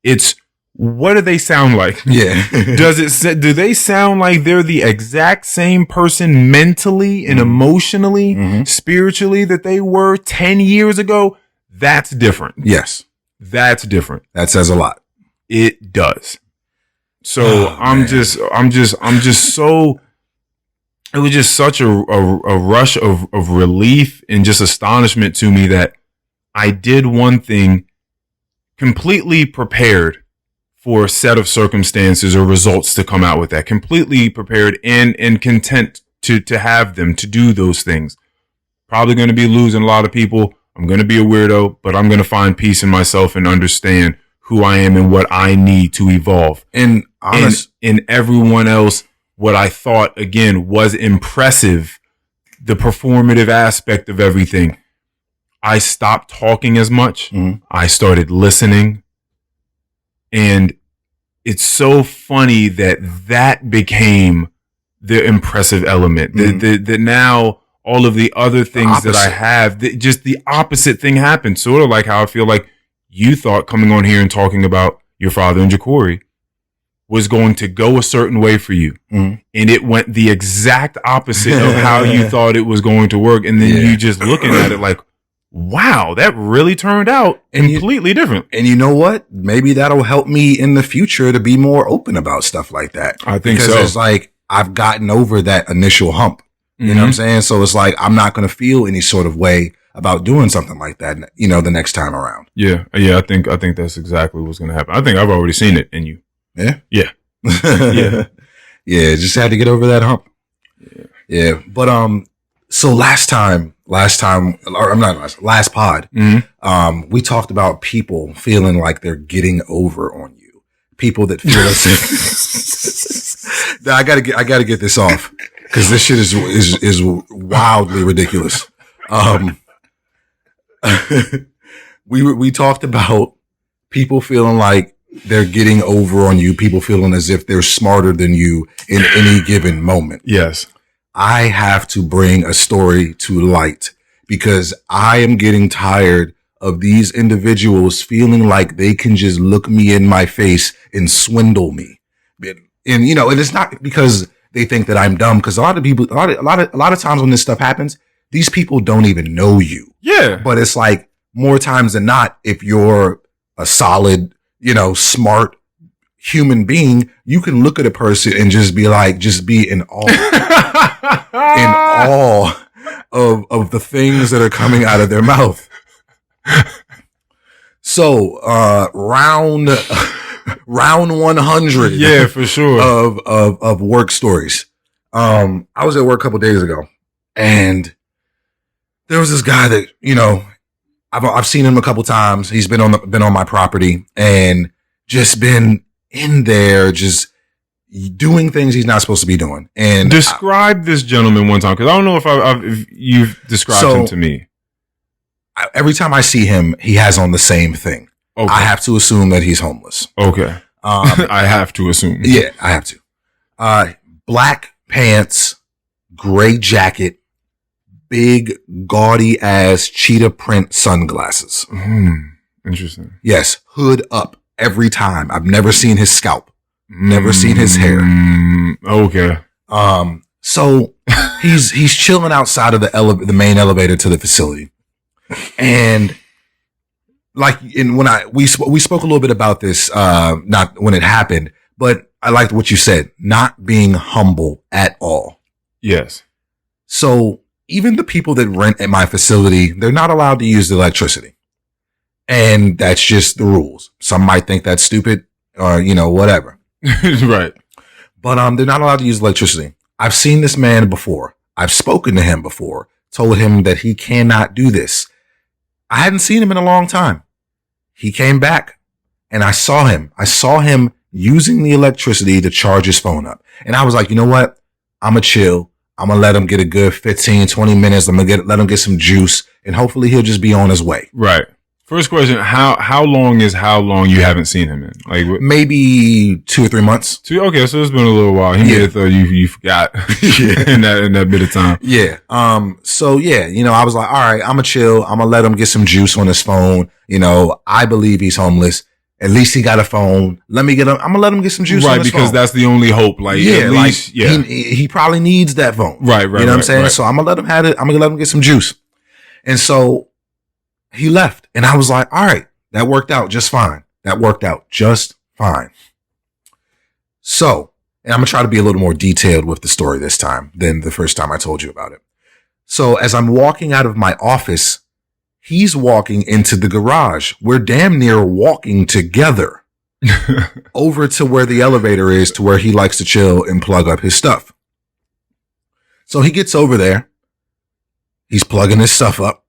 It's what do they sound like? Yeah. Do they sound like they're the exact same person mentally and emotionally, spiritually that they were 10 years ago? That's different. Yes. That's different. That says a lot. It does. So I'm just so, it was just such a rush of relief and just astonishment to me that I did one thing completely prepared for a set of circumstances or results to come out with that, completely prepared and content to have them, to do those things. Probably going to be losing a lot of people. I'm going to be a weirdo, but I'm going to find peace in myself and understand who I am and what I need to evolve. And in everyone else, what I thought, again, was impressive, the performative aspect of everything. I stopped talking as much. I started listening. And it's so funny that became the impressive element. That now all of the other things that I have, just the opposite thing happened. Sort of like how I feel like you thought coming on here and talking about your father and Ja'Cory was going to go a certain way for you. And it went the exact opposite of how you thought it was going to work. And then you just looking at it like, wow, that really turned out completely different. And you know what? Maybe that'll help me in the future to be more open about stuff like that. I think because it's like I've gotten over that initial hump. You know what I'm saying? So it's like, I'm not going to feel any sort of way about doing something like that, the next time around. Yeah. Yeah. I think that's exactly what's going to happen. I think I've already seen it in you. Yeah. Yeah. Yeah. Yeah. Just had to get over that hump. Yeah. Yeah. But, so last pod, we talked about people feeling like they're getting over on you. People that feel I gotta get this off because this shit is wildly ridiculous. We talked about people feeling like they're getting over on you. People feeling as if they're smarter than you in any given moment. Yes. I have to bring a story to light because I am getting tired of these individuals feeling like they can just look me in my face and swindle me. And it's not because they think that I'm dumb, because a lot of times when this stuff happens, these people don't even know you. Yeah. But it's like more times than not, if you're a solid, smart human being, you can look at a person and just be in awe, in awe of the things that are coming out of their mouth. So, round 100. Yeah, for sure. Of work stories. I was at work a couple days ago and there was this guy that, I've seen him a couple times. He's been on my property and just been in there, just doing things he's not supposed to be doing. And describe this gentleman one time, because I don't know if you've described him to me. Every time I see him, he has on the same thing. Okay. I have to assume that he's homeless. Okay. I have to assume. Yeah, I have to. Black pants, gray jacket, big gaudy ass cheetah print sunglasses. Interesting. Yes, hood up every time. I've never seen his scalp. Never seen his hair. Okay. So he's chilling outside of the main elevator to the facility. And we spoke a little bit about this, not when it happened, but I liked what you said, not being humble at all. Yes. So even the people that rent at my facility, they're not allowed to use the electricity. And that's just the rules. Some might think that's stupid or, whatever. Right. But, they're not allowed to use electricity. I've seen this man before. I've spoken to him before, told him that he cannot do this. I hadn't seen him in a long time. He came back and I saw him using the electricity to charge his phone up. And I was like, you know what? I'm going to chill. I'm going to let him get a good 15, 20 minutes. Let him get some juice and hopefully he'll just be on his way. Right. First question, how long you haven't seen him in? Like maybe 2 or 3 months. Okay, so it's been a little while. He may have thought you forgot in that bit of time. Yeah. So yeah, I was like, all right, I'm gonna chill. I'm gonna let him get some juice on his phone. I believe he's homeless. At least he got a phone. I'm gonna let him get some juice on his phone. Right, because that's the only hope. Like, yeah, at least, he probably needs that phone. Right. You know what I'm saying? Right. So I'm gonna let him have it. I'm gonna let him get some juice. And so he left and I was like, all right, that worked out just fine. So, and I'm going to try to be a little more detailed with the story this time than the first time I told you about it. So as I'm walking out of my office, he's walking into the garage. We're damn near walking together over to where the elevator is, to where he likes to chill and plug up his stuff. So he gets over there. He's plugging his stuff up.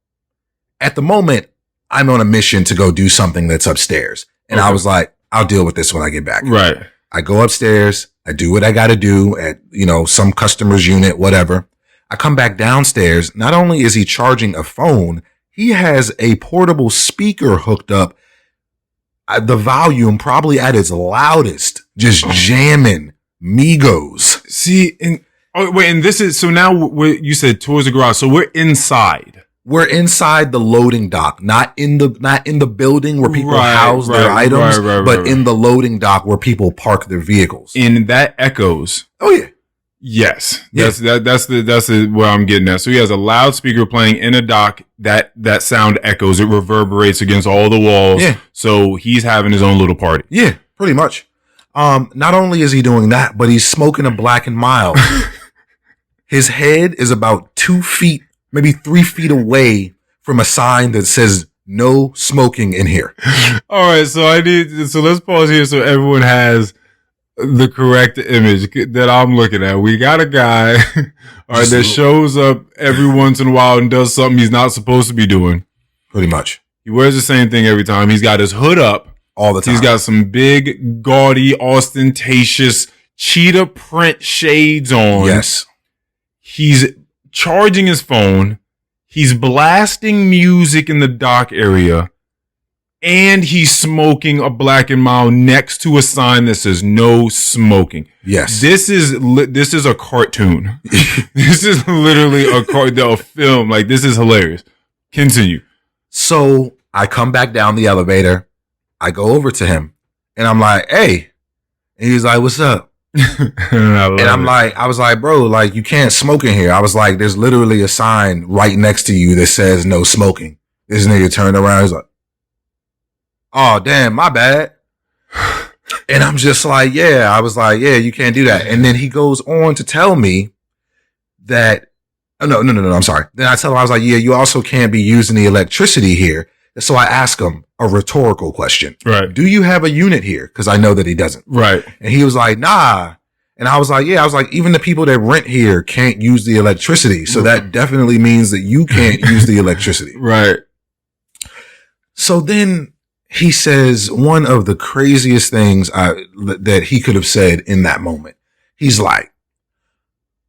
At the moment, I'm on a mission to go do something that's upstairs. And I was like, I'll deal with this when I get back. Right. I go upstairs. I do what I got to do at, some customer's unit, whatever. I come back downstairs. Not only is he charging a phone, he has a portable speaker hooked up. The volume probably at its loudest, just jamming Migos. See, and this is, so now you said towards the garage. So we're inside. We're inside the loading dock, not in the building where people house their items, but in the loading dock where people park their vehicles. And that echoes. Oh yeah. Yes. That's where I'm getting at. So he has a loudspeaker playing in a dock that sound echoes. It reverberates against all the walls. Yeah. So he's having his own little party. Yeah, pretty much. Not only is he doing that, but he's smoking a Black and Mild. His head is about 2 feet, maybe 3 feet away from a sign that says no smoking in here. All right. So let's pause here so everyone has the correct image that I'm looking at. We got a guy, all right, that shows up every once in a while and does something he's not supposed to be doing. Pretty much. He wears the same thing every time. He's got his hood up all the time. He's got some big, gaudy, ostentatious cheetah print shades on. Yes. He's charging his phone. He's blasting music in the dock area. And he's smoking a Black and Mild next to a sign that says no smoking. Yes. This is a cartoon. This is literally a film. Like, this is hilarious. Continue. So I come back down the elevator. I go over to him and I'm like, hey. And he's like, what's up? I was like, bro, like, you can't smoke in here. I was like, there's literally a sign right next to you that says no smoking. This nigga turned around. He's like, oh, damn, my bad. And I'm just like, yeah. I was like, yeah, you can't do that. And then he goes on to tell me that, no, I'm sorry. Then I tell him, I was like, yeah, you also can't be using the electricity here. So I ask him a rhetorical question. Right. Do you have a unit here? Because I know that he doesn't. Right. And he was like, nah. And I was like, yeah. I was like, even the people that rent here can't use the electricity. So that definitely means that you can't use the electricity. Right. So then he says one of the craziest things that he could have said in that moment. He's like,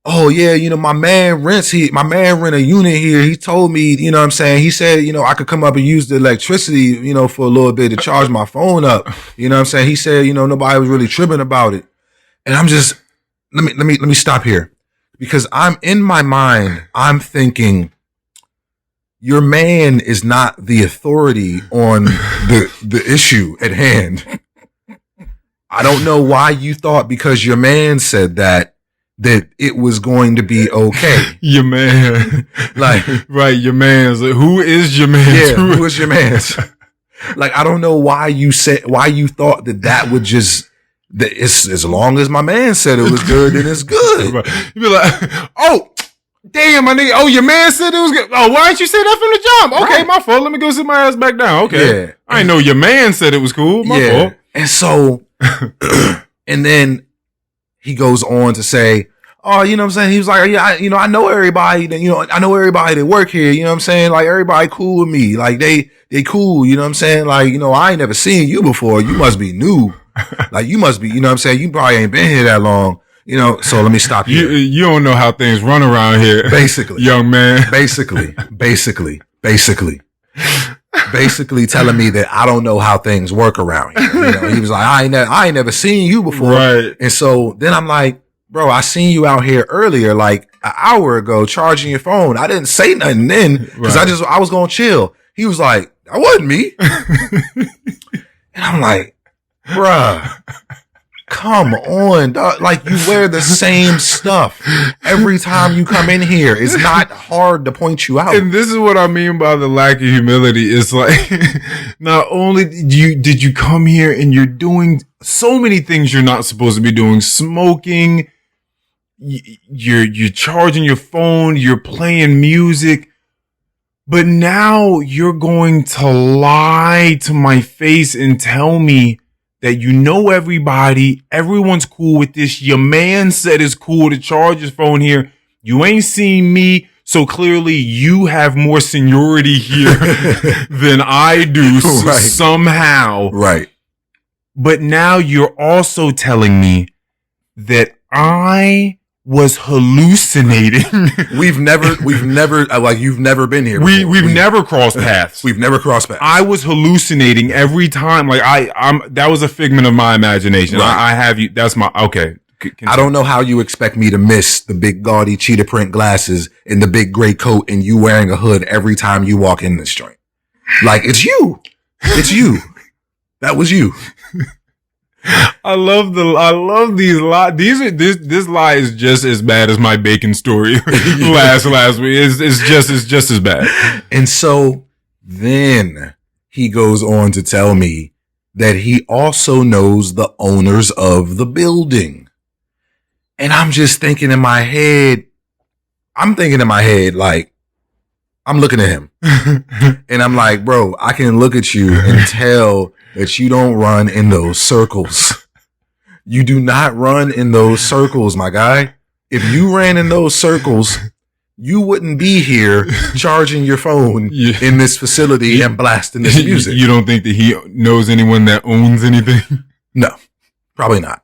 oh yeah, my man rent a unit here. He told me, you know what I'm saying? He said, I could come up and use the electricity, for a little bit to charge my phone up. You know what I'm saying? He said, nobody was really tripping about it. And I'm just, let me stop here, because I'm in my mind, I'm thinking, your man is not the authority on the issue at hand. I don't know why you thought because your man said that it was going to be okay. Your man. Like, right, your man's. Who is your man? Yeah, who is your man's? Like, I don't know why you thought that would just, that it's, as long as my man said it was good, then it's good. Right. You'd be like, oh, damn, my nigga. Oh, your man said it was good. Oh, why didn't you say that from the jump? Okay, right. My fault. Let me go sit my ass back down. Okay. Yeah. I didn't know your man said it was cool. My fault. And so, and then he goes on to say, oh, you know what I'm saying? He was like, yeah, I know everybody that, I know everybody that work here. You know what I'm saying? Like, everybody cool with me. Like, they cool. You know what I'm saying? Like, I ain't never seen you before. You must be new. Like, you must be, you know what I'm saying? You probably ain't been here that long. So let me stop here. You don't know how things run around here. Basically. Young man. Basically telling me that I don't know how things work around here. He was like, I ain't never seen you before. Right. And so then I'm like, bro, I seen you out here earlier, like an hour ago, charging your phone. I didn't say nothing then because I was going to chill. He was like, that wasn't me. And I'm like, bruh, come on, dog. Like, you wear the same stuff every time you come in here. It's not hard to point you out. And this is what I mean by the lack of humility. It's like, not only did you come here and you're doing so many things you're not supposed to be doing, smoking, you're charging your phone, you're playing music, but now you're going to lie to my face and tell me that everybody, everyone's cool with this. Your man said it's cool to charge his phone here. You ain't seen me, so clearly you have more seniority here than I do somehow. Right. But now you're also telling me that I was hallucinating. We've never, like, you've never been here before. We've never crossed paths. We've never crossed paths. I was hallucinating every time. Like, that was a figment of my imagination. Right. I have you. That's my, okay. I don't know how you expect me to miss the big gaudy cheetah print glasses and the big gray coat and you wearing a hood every time you walk in this joint. Like, it's you. It's you. That was you. I love these lies. This lie is just as bad as my bacon story last week. It's just as bad. And so then he goes on to tell me that he also knows the owners of the building. And I'm just thinking in my head, I'm thinking in my head, like, I'm looking at him and I'm like, bro, I can look at you and tell that you don't run in those circles. You do not run in those circles, my guy. If you ran in those circles, you wouldn't be here charging your phone in this facility and blasting this music. You don't think that he knows anyone that owns anything? No, probably not.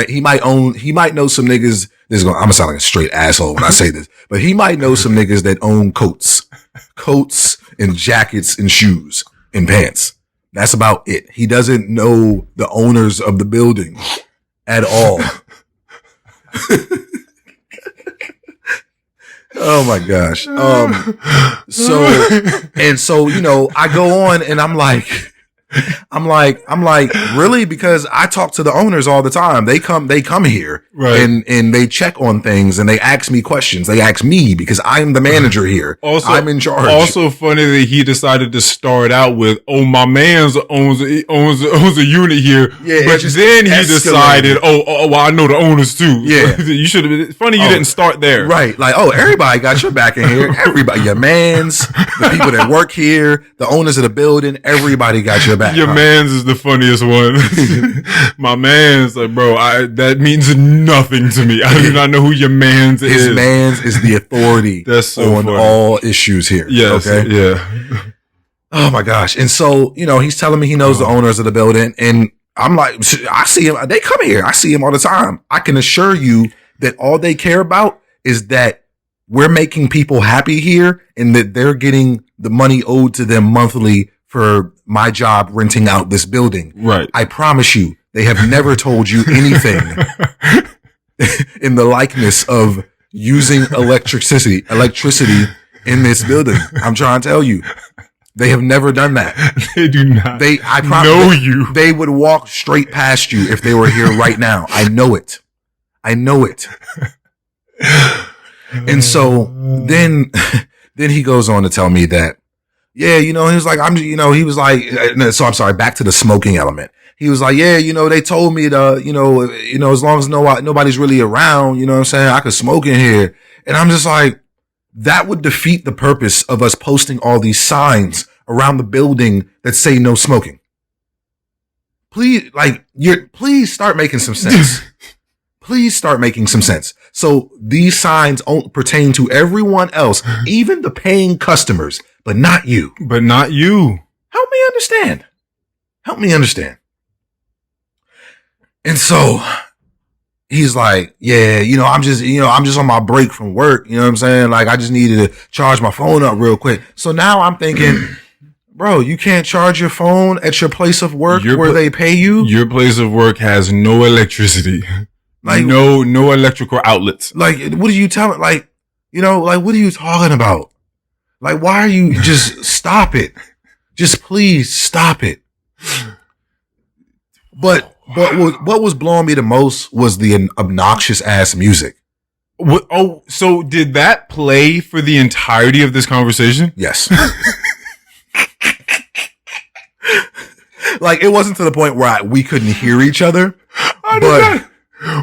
He might know some niggas. I'm gonna sound like a straight asshole when I say this, but he might know some niggas that own coats and jackets and shoes and pants. That's about it. He doesn't know the owners of the building at all. Oh my gosh. So, you know, I go on and I'm like, really? Because I talk to the owners all the time. They come here and they check on things and they ask me questions. They ask me because I'm the manager here. Also, I'm in charge. Also funny that he decided to start out with, oh, my man's owns a unit here. Yeah. But then he decided, well, I know the owners too. Yeah. You should have been funny. You didn't start there. Right. Like, oh, everybody got your back in here. Everybody, your mans, the people that work here, the owners of the building, everybody got your back. Your mans is the funniest one. My man's like, bro, that means nothing to me. I do not know who your mans is. His mans is the authority on funny. All issues here. Yes. Okay. Yeah. Oh my gosh. And so, you know, he's telling me he knows the owners of the building and I'm like, I see him. They come here. I see him all the time. I can assure you that all they care about is that we're making people happy here and that they're getting the money owed to them monthly for my job renting out this building. Right. I promise you, they have never told you anything in the likeness of using electricity in this building. I'm trying to tell you. They have never done that. They do not. I know you. They would walk straight past you if they were here right now. I know it. And so then he goes on to tell me that, yeah, you know, he was like, so I'm sorry, back to the smoking element. He was like, yeah, you know, they told me to, you know, as long as nobody's really around, you know what I'm saying, I could smoke in here. And I'm just like, that would defeat the purpose of us posting all these signs around the building that say no smoking. Please, please start making some sense. Please start making some sense. So these signs pertain to everyone else, even the paying customers, but not you. But not you. Help me understand. And so he's like, yeah, you know, I'm just on my break from work. You know what I'm saying? Like, I just needed to charge my phone up real quick. So now I'm thinking, bro, you can't charge your phone at your place of work where they pay you? Your place of work has no electricity. Like, no electrical outlets. Like, what are you telling? Like, you know, like, what are you talking about? Like, why are you just stop it? Just please stop it. But what was blowing me the most was the obnoxious ass music. So did that play for the entirety of this conversation? Yes. Like, it wasn't to the point where we couldn't hear each other.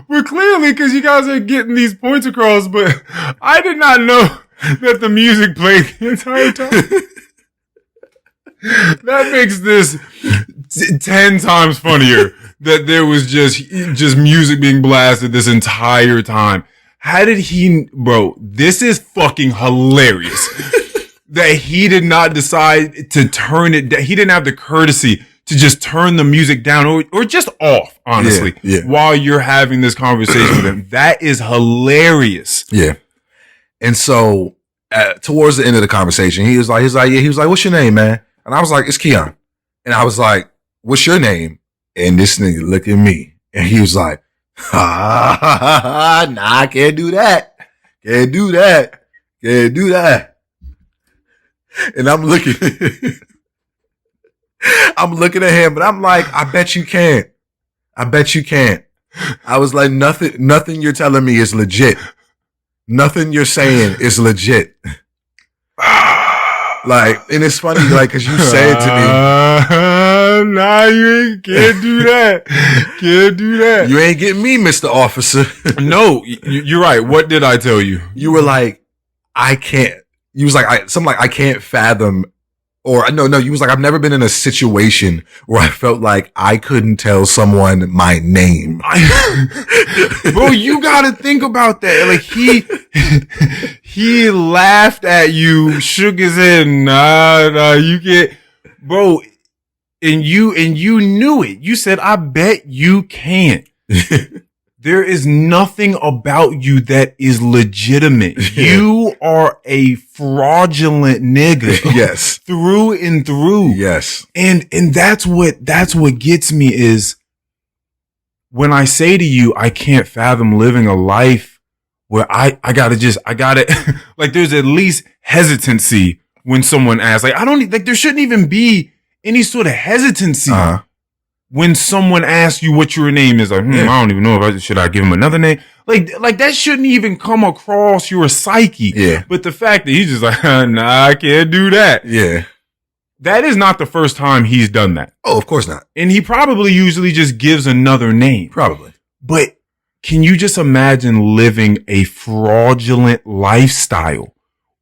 Well, clearly, because you guys are getting these points across, but I did not know that the music played the entire time. That makes this 10 times funnier that there was just music being blasted this entire time. How did bro, this is fucking hilarious that he did not decide to turn it down. He didn't have the courtesy to just turn the music down or just off, honestly, while you're having this conversation with him. That is hilarious. Yeah. And so towards the end of the conversation, he was like, what's your name, man? And I was like, it's Keion. And I was like, what's your name? And this nigga looked at me and he was like, nah, I can't do that. Can't do that. And I'm looking at him, but I'm like, I bet you can't. I was like, nothing you're telling me is legit. Nothing you're saying is legit. Like, and it's funny, like, cause you said to me, nah, you can't do that. Can't do that. You ain't getting me, Mr. Officer. No, you're right. What did I tell you? You were like, I can't. You was like, something like, I can't fathom. Or no, you was like, I've never been in a situation where I felt like I couldn't tell someone my name. Bro, you gotta think about that. Like he laughed at you, shook his head. Nah, you can't, bro. And you knew it. You said, I bet you can't. There is nothing about you that is legitimate. You are a fraudulent nigga. Yes. Through and through. Yes. And that's what gets me is when I say to you, I can't fathom living a life where I gotta like there's at least hesitancy when someone asks. Like there shouldn't even be any sort of hesitancy. When someone asks you what your name is, like, I don't even know if should I give him another name? Like that shouldn't even come across your psyche. Yeah. But the fact that he's just like, nah, I can't do that. Yeah. That is not the first time he's done that. Oh, of course not. And he probably usually just gives another name. Probably. But can you just imagine living a fraudulent lifestyle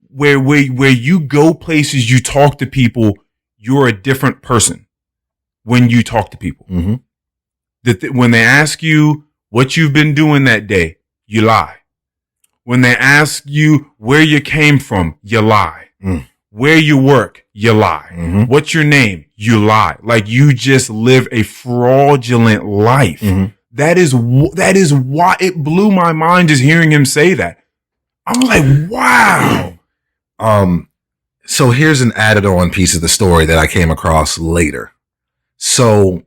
where you go places, you talk to people, you're a different person. When you talk to people, when they ask you what you've been doing that day, you lie. When they ask you where you came from, you lie. Where you work, you lie. What's your name? You lie. Like you just live a fraudulent life. That is why it blew my mind just hearing him say that. I'm like, wow. So here's an added on piece of the story that I came across later. So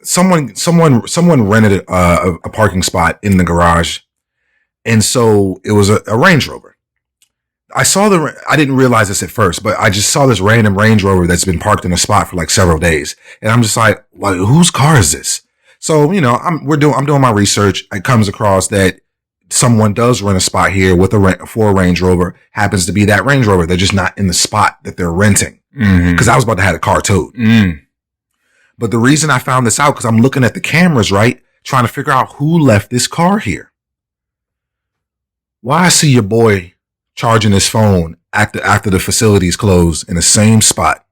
someone rented a parking spot in the garage. And so it was a Range Rover. I didn't realize this at first, but I just saw this random Range Rover that's been parked in a spot for like several days. And I'm just like, whose car is this? So, I'm doing my research. It comes across that someone does rent a spot here for a Range Rover, happens to be that Range Rover. They're just not in the spot that they're renting. Cause I was about to have a car towed. But the reason I found this out, because I'm looking at the cameras, right? Trying to figure out who left this car here. Why I see your boy charging his phone after the facility's closed in the same spot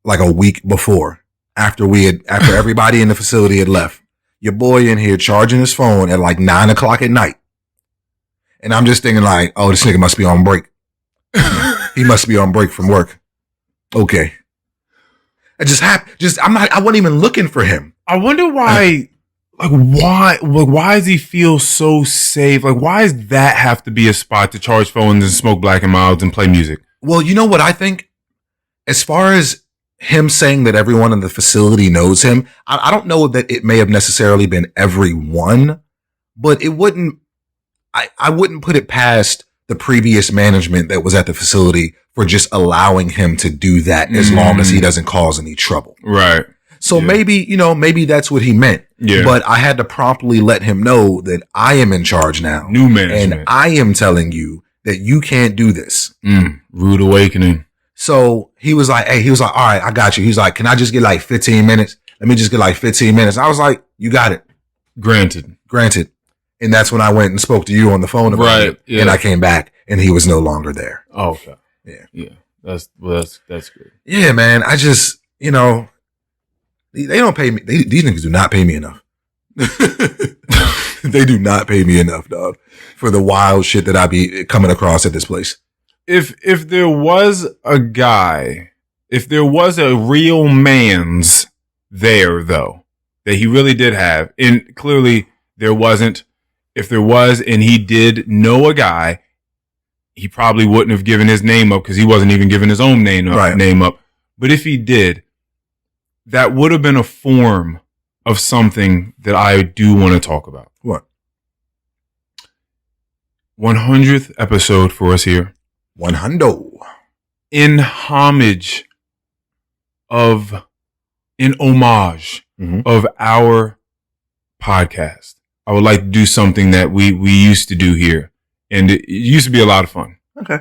like a week before, after everybody in the facility had left. Your boy in here charging his phone at like 9:00 at night. And I'm just thinking like, oh, this nigga must be on break. He must be on break from work. Okay. It just happened. I wasn't even looking for him. I wonder why, why does he feel so safe? Like, why does that have to be a spot to charge phones and smoke Black and Milds and play music? Well, you know what I think? As far as him saying that everyone in the facility knows him, I don't know that it may have necessarily been everyone, but I wouldn't put it past the previous management that was at the facility for just allowing him to do that as long as he doesn't cause any trouble. Right. So maybe that's what he meant. Yeah. But I had to promptly let him know that I am in charge now. New management. And I am telling you that you can't do this. Rude awakening. So he was like, all right, I got you. He's like, can I just get like 15 minutes? Let me just get like 15 minutes. I was like, you got it. Granted. And that's when I went and spoke to you on the phone about it. Yeah. And I came back and he was no longer there. Oh, okay. Yeah. That's good. Yeah, man. I just, they don't pay me. These niggas do not pay me enough. They do not pay me enough, dog, for the wild shit that I be coming across at this place. If there was a guy, if there was a real man's there though, that he really did have, and clearly there wasn't. If there was, and he did know a guy, he probably wouldn't have given his name up because he wasn't even giving his own name up. But if he did, that would have been a form of something that I do want to talk about. What? 100th episode for us here. 100. In homage of, in homage of our podcast, I would like to do something that we used to do here. And it used to be a lot of fun. Okay.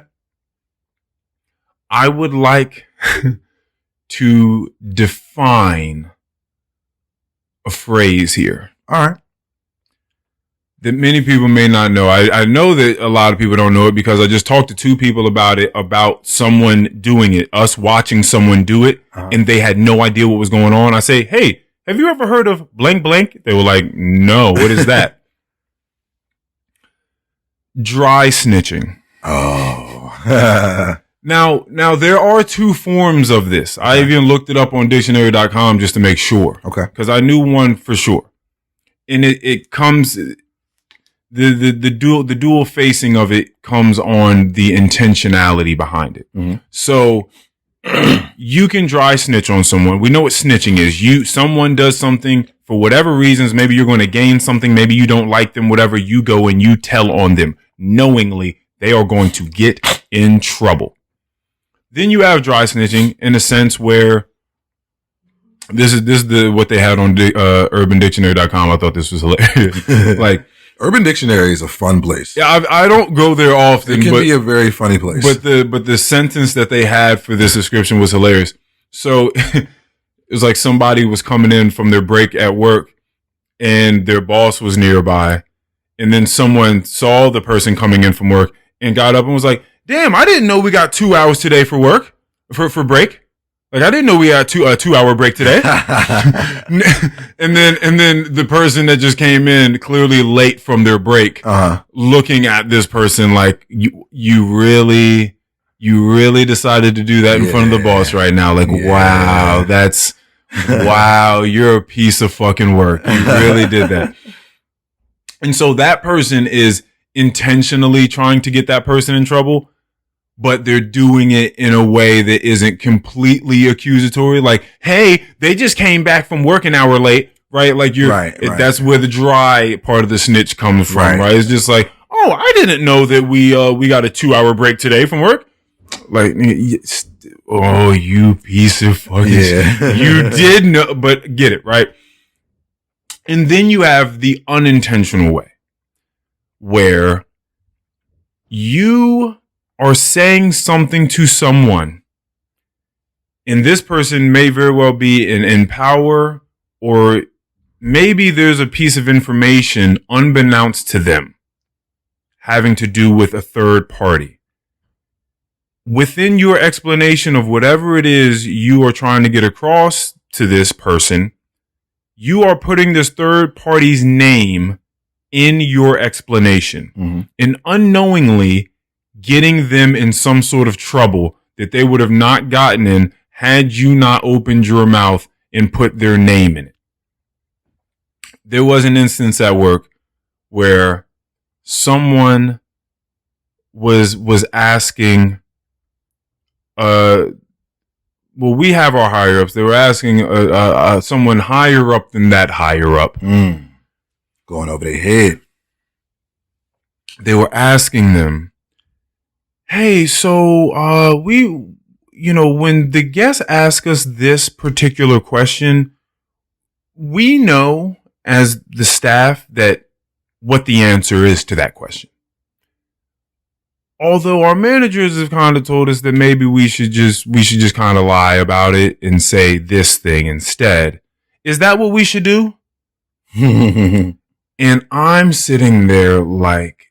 I would like to define a phrase here. All right. that many people may not know. I know that a lot of people don't know it because I just talked to 2 people about it, about someone doing it, us watching someone do it, and they had no idea what was going on. I say, hey, have you ever heard of blank blank? They were like, no, what is that? Dry snitching. Oh. Now there are 2 forms of this. I even looked it up on dictionary.com just to make sure. Okay. Because I knew one for sure. And it comes, the dual facing of it comes on the intentionality behind it. Mm-hmm. So you can dry snitch on someone. We know what snitching is. Someone does something for whatever reasons. Maybe you're going to gain something. Maybe you don't like them, whatever. You go and you tell on them knowingly they are going to get in trouble. Then you have dry snitching in a sense where this is what they had on urbandictionary.com. I thought this was hilarious. Like, Urban Dictionary is a fun place. Yeah, I don't go there often. It can be a very funny place. But the sentence that they had for this description was hilarious. So it was like somebody was coming in from their break at work and their boss was nearby. And then someone saw the person coming in from work and got up and was like, damn, I didn't know we got 2 hours today for work, for break. Like, I didn't know we had a 2-hour break today. and then the person that just came in, clearly late from their break, looking at this person like, you really decided to do that in front of the boss right now. Like, wow, wow, you're a piece of fucking work. You really did that. And so that person is intentionally trying to get that person in trouble, but they're doing it in a way that isn't completely accusatory. Like, hey, they just came back from work an hour late, right? Like that's where the dry part of the snitch comes from, right? It's just like, oh, I didn't know that we got a 2-hour break today from work. Like, oh, you piece of fucking shit. You did know, but get it, right? And then you have the unintentional way where you are saying something to someone, and this person may very well be in power, or maybe there's a piece of information unbeknownst to them having to do with a third party. Within your explanation of whatever it is you are trying to get across to this person, you are putting this third party's name in your explanation, and unknowingly getting them in some sort of trouble that they would have not gotten in had you not opened your mouth and put their name in it. There was an instance at work where someone was asking, we have our higher ups. They were asking someone higher up than that higher up. Going over their head. They were asking them, hey, so when the guests ask us this particular question, we know as the staff that what the answer is to that question. Although our managers have kind of told us that maybe we should just kind of lie about it and say this thing instead. Is that what we should do? And I'm sitting there like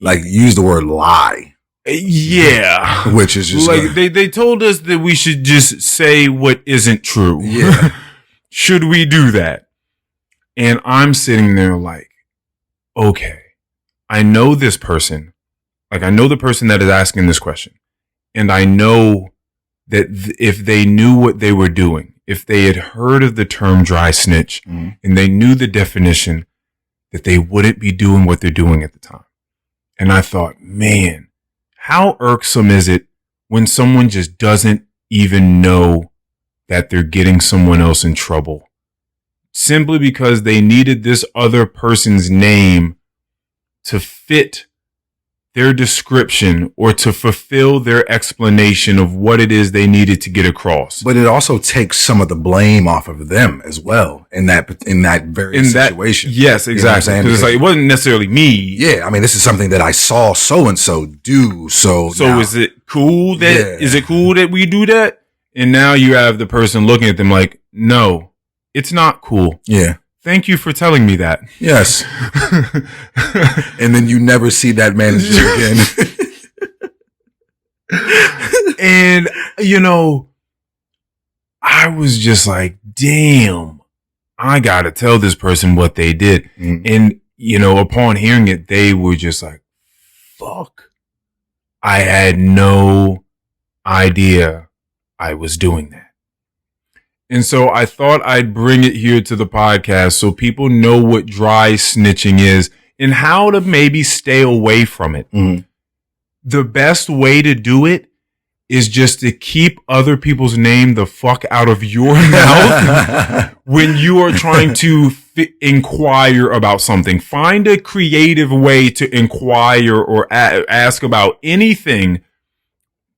use the word lie. Yeah. Which is just like they told us that we should just say what isn't true. Yeah. Should we do that? And I'm sitting there like, okay, I know this person. Like, I know the person that is asking this question. And I know that if they knew what they were doing, if they had heard of the term dry snitch and they knew the definition, that they wouldn't be doing what they're doing at the time. And I thought, man, how irksome is it when someone just doesn't even know that they're getting someone else in trouble simply because they needed this other person's name to fit their description or to fulfill their explanation of what it is they needed to get across. But it also takes some of the blame off of them as well in that very situation. Yes, exactly. Because it's like, it wasn't necessarily me. Yeah. I mean, this is something that I saw so-and-so do. So now, is it cool that we do that? And now you have the person looking at them like, no, it's not cool. Yeah. thank you for telling me that. Yes. And then you never see that manager again. And, you know, I was just like, damn, I got to tell this person what they did. And, you know, upon hearing it, they were just like, fuck. I had no idea I was doing that. And so I thought I'd bring it here to the podcast so people know what dry snitching is and how to maybe stay away from it. The best way to do it is just to keep other people's name the fuck out of your mouth when you are trying to inquire about something. Find a creative way to inquire or ask about anything,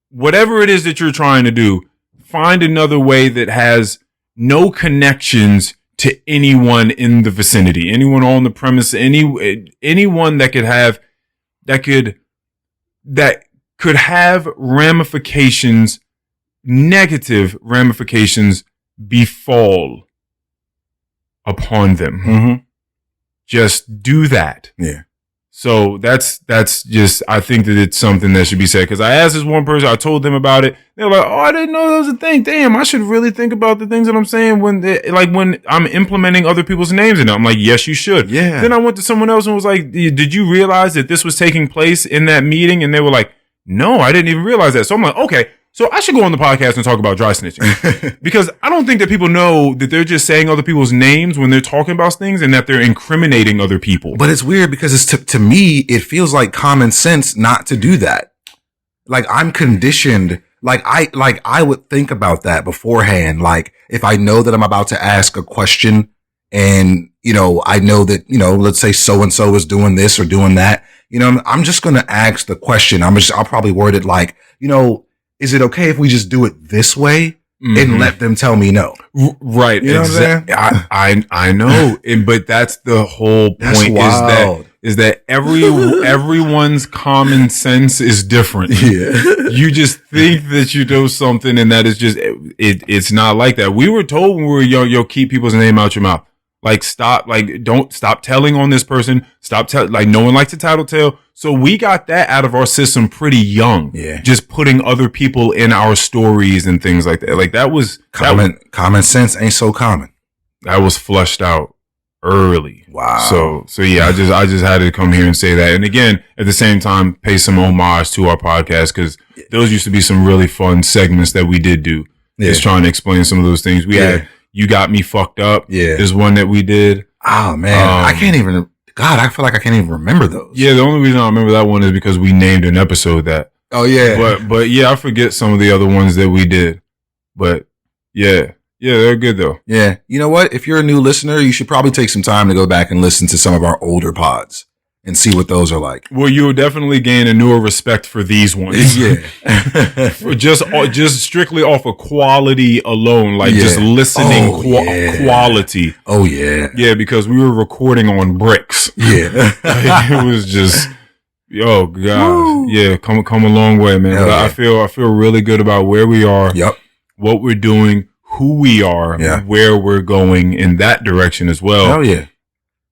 whatever it is that you're trying to do. Find another way that has no connections to anyone in the vicinity, anyone on the premise, anyone that could have ramifications, negative ramifications befall upon them. Just do that. Yeah. So that's just, I think that it's something that should be said. Cause I asked this one person, I told them about it. They were like, oh, I didn't know that was a thing. Damn, I should really think about the things that I'm saying when I'm implementing other people's names in it. I'm like, yes, you should. Yeah. Then I went to someone else and was like, did you realize that this was taking place in that meeting? And they were like, no, I didn't even realize that. So I'm like, okay, so I should go on the podcast and talk about dry snitching because I don't think that people know that they're just saying other people's names when they're talking about things and that they're incriminating other people. But it's weird because it's to me, it feels like common sense not to do that. Like I'm conditioned. Like I would think about that beforehand. Like if I know that I'm about to ask a question and, you know, I know that, you know, let's say so-and-so is doing this or doing that, you know, I'm just going to ask the question. I'll probably word it like, you know, is it okay if we just do it this way and let them tell me no? Right. You know what I'm saying? I know. But that's the whole point is that everyone's common sense is different. Yeah. You just think that you know something and that is just, it's not like that. We were told when we were young, yo, keep people's name out your mouth. Like don't stop telling on this person. Like no one likes to tattletale. So we got that out of our system pretty young. Yeah. Just putting other people in our stories and things like that. Like that was common sense ain't so common. That was flushed out early. Wow. So yeah, I just had to come here and say that. And again, at the same time, pay some homage to our podcast because those used to be some really fun segments that we did do. Yeah. Just trying to explain some of those things. We had You Got Me Fucked Up. Yeah. Is one that we did. Oh man. I feel like I can't even remember those. Yeah. The only reason I remember that one is because we named an episode that. Oh yeah. But yeah, I forget some of the other ones that we did. But yeah. Yeah, they're good though. Yeah. You know what? If you're a new listener, you should probably take some time to go back and listen to some of our older pods and see what those are like. Well, you'll definitely gain a newer respect for these ones. Yeah. just strictly off of quality alone, like just listening quality. Oh yeah. Yeah, because we were recording on bricks. Yeah. It was just, oh god. Woo. Yeah, come a long way, man. But I feel really good about where we are. Yep. What we're doing, who we are, where we're going in that direction as well. Hell yeah.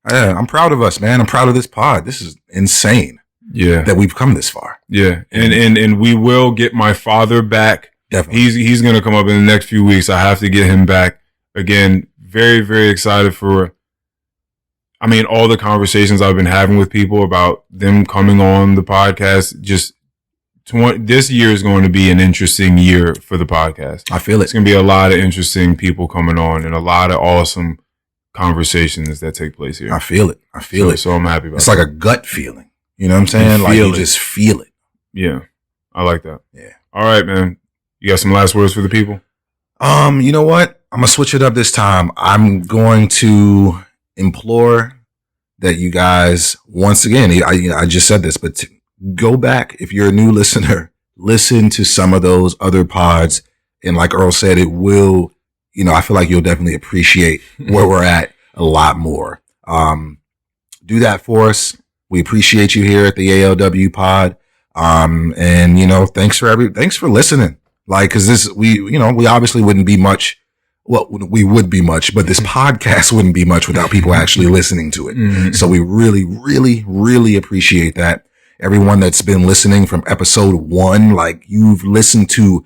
Yeah, I'm proud of us, man. I'm proud of this pod. This is insane. Yeah. That we've come this far. Yeah. And we will get my father back. Definitely. He's going to come up in the next few weeks. I have to get him back. Again, very, very excited for, all the conversations I've been having with people about them coming on the podcast. This year is going to be an interesting year for the podcast. I feel it. It's going to be a lot of interesting people coming on and a lot of awesome conversations that take place here. I feel it. So I'm happy about it. It's like a gut feeling. You know what I'm saying? Like you just feel it. Yeah. I like that. Yeah. All right, man. You got some last words for the people? You know what? I'm going to switch it up this time. I'm going to implore that you guys, once again, I just said this, but go back. If you're a new listener, listen to some of those other pods. And like Earl said, it will, I feel like you'll definitely appreciate where we're at a lot more. Do that for us. We appreciate you here at the ALW pod. And thanks for listening. Like, cause we obviously wouldn't be much well, we would be much, but this podcast wouldn't be much without people actually listening to it. Mm-hmm. So we really, really, really appreciate that. Everyone that's been listening from episode 1, like you've listened to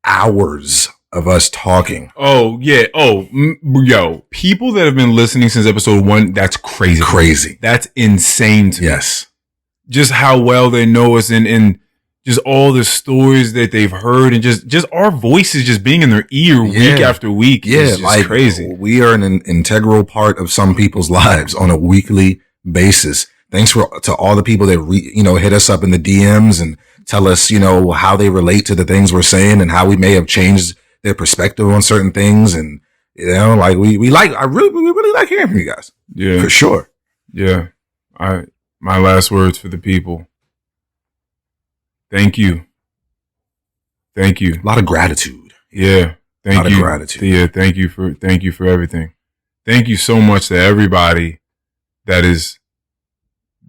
hours of us talking. Oh, yeah. Oh, yo, people that have been listening since episode 1, that's crazy. Crazy. That's insane to me. Yes. Just how well they know us and just all the stories that they've heard and just our voices just being in their ear week after week. Yeah, is just crazy. We are an integral part of some people's lives on a weekly basis. Thanks to all the people that hit us up in the DMs and tell us, how they relate to the things we're saying and how we may have changed their perspective on certain things. And, we really like hearing from you guys. Yeah. For sure. Yeah. My last words for the people. Thank you. Thank you. A lot of gratitude. Yeah. Thank you. A lot of gratitude. Yeah. Thank you for everything. Thank you so much to everybody that has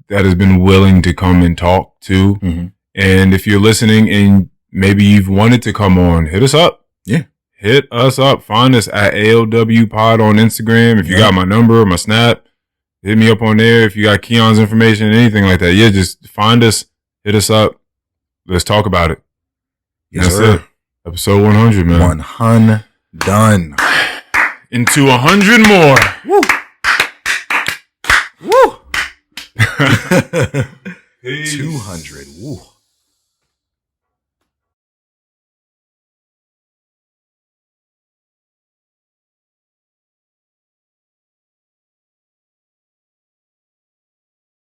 been willing to come and talk to. Mm-hmm. And if you're listening and maybe you've wanted to come on, hit us up. Yeah. Hit us up. Find us at ALW Pod on Instagram. If you got my number, my Snap, hit me up on there. If you got Keion's information, anything like that. Yeah, just find us, hit us up. Let's talk about it. Yes, that's sir. it. Episode 100, man. 100 done. Into 100 more. Woo. Woo. 200. Woo.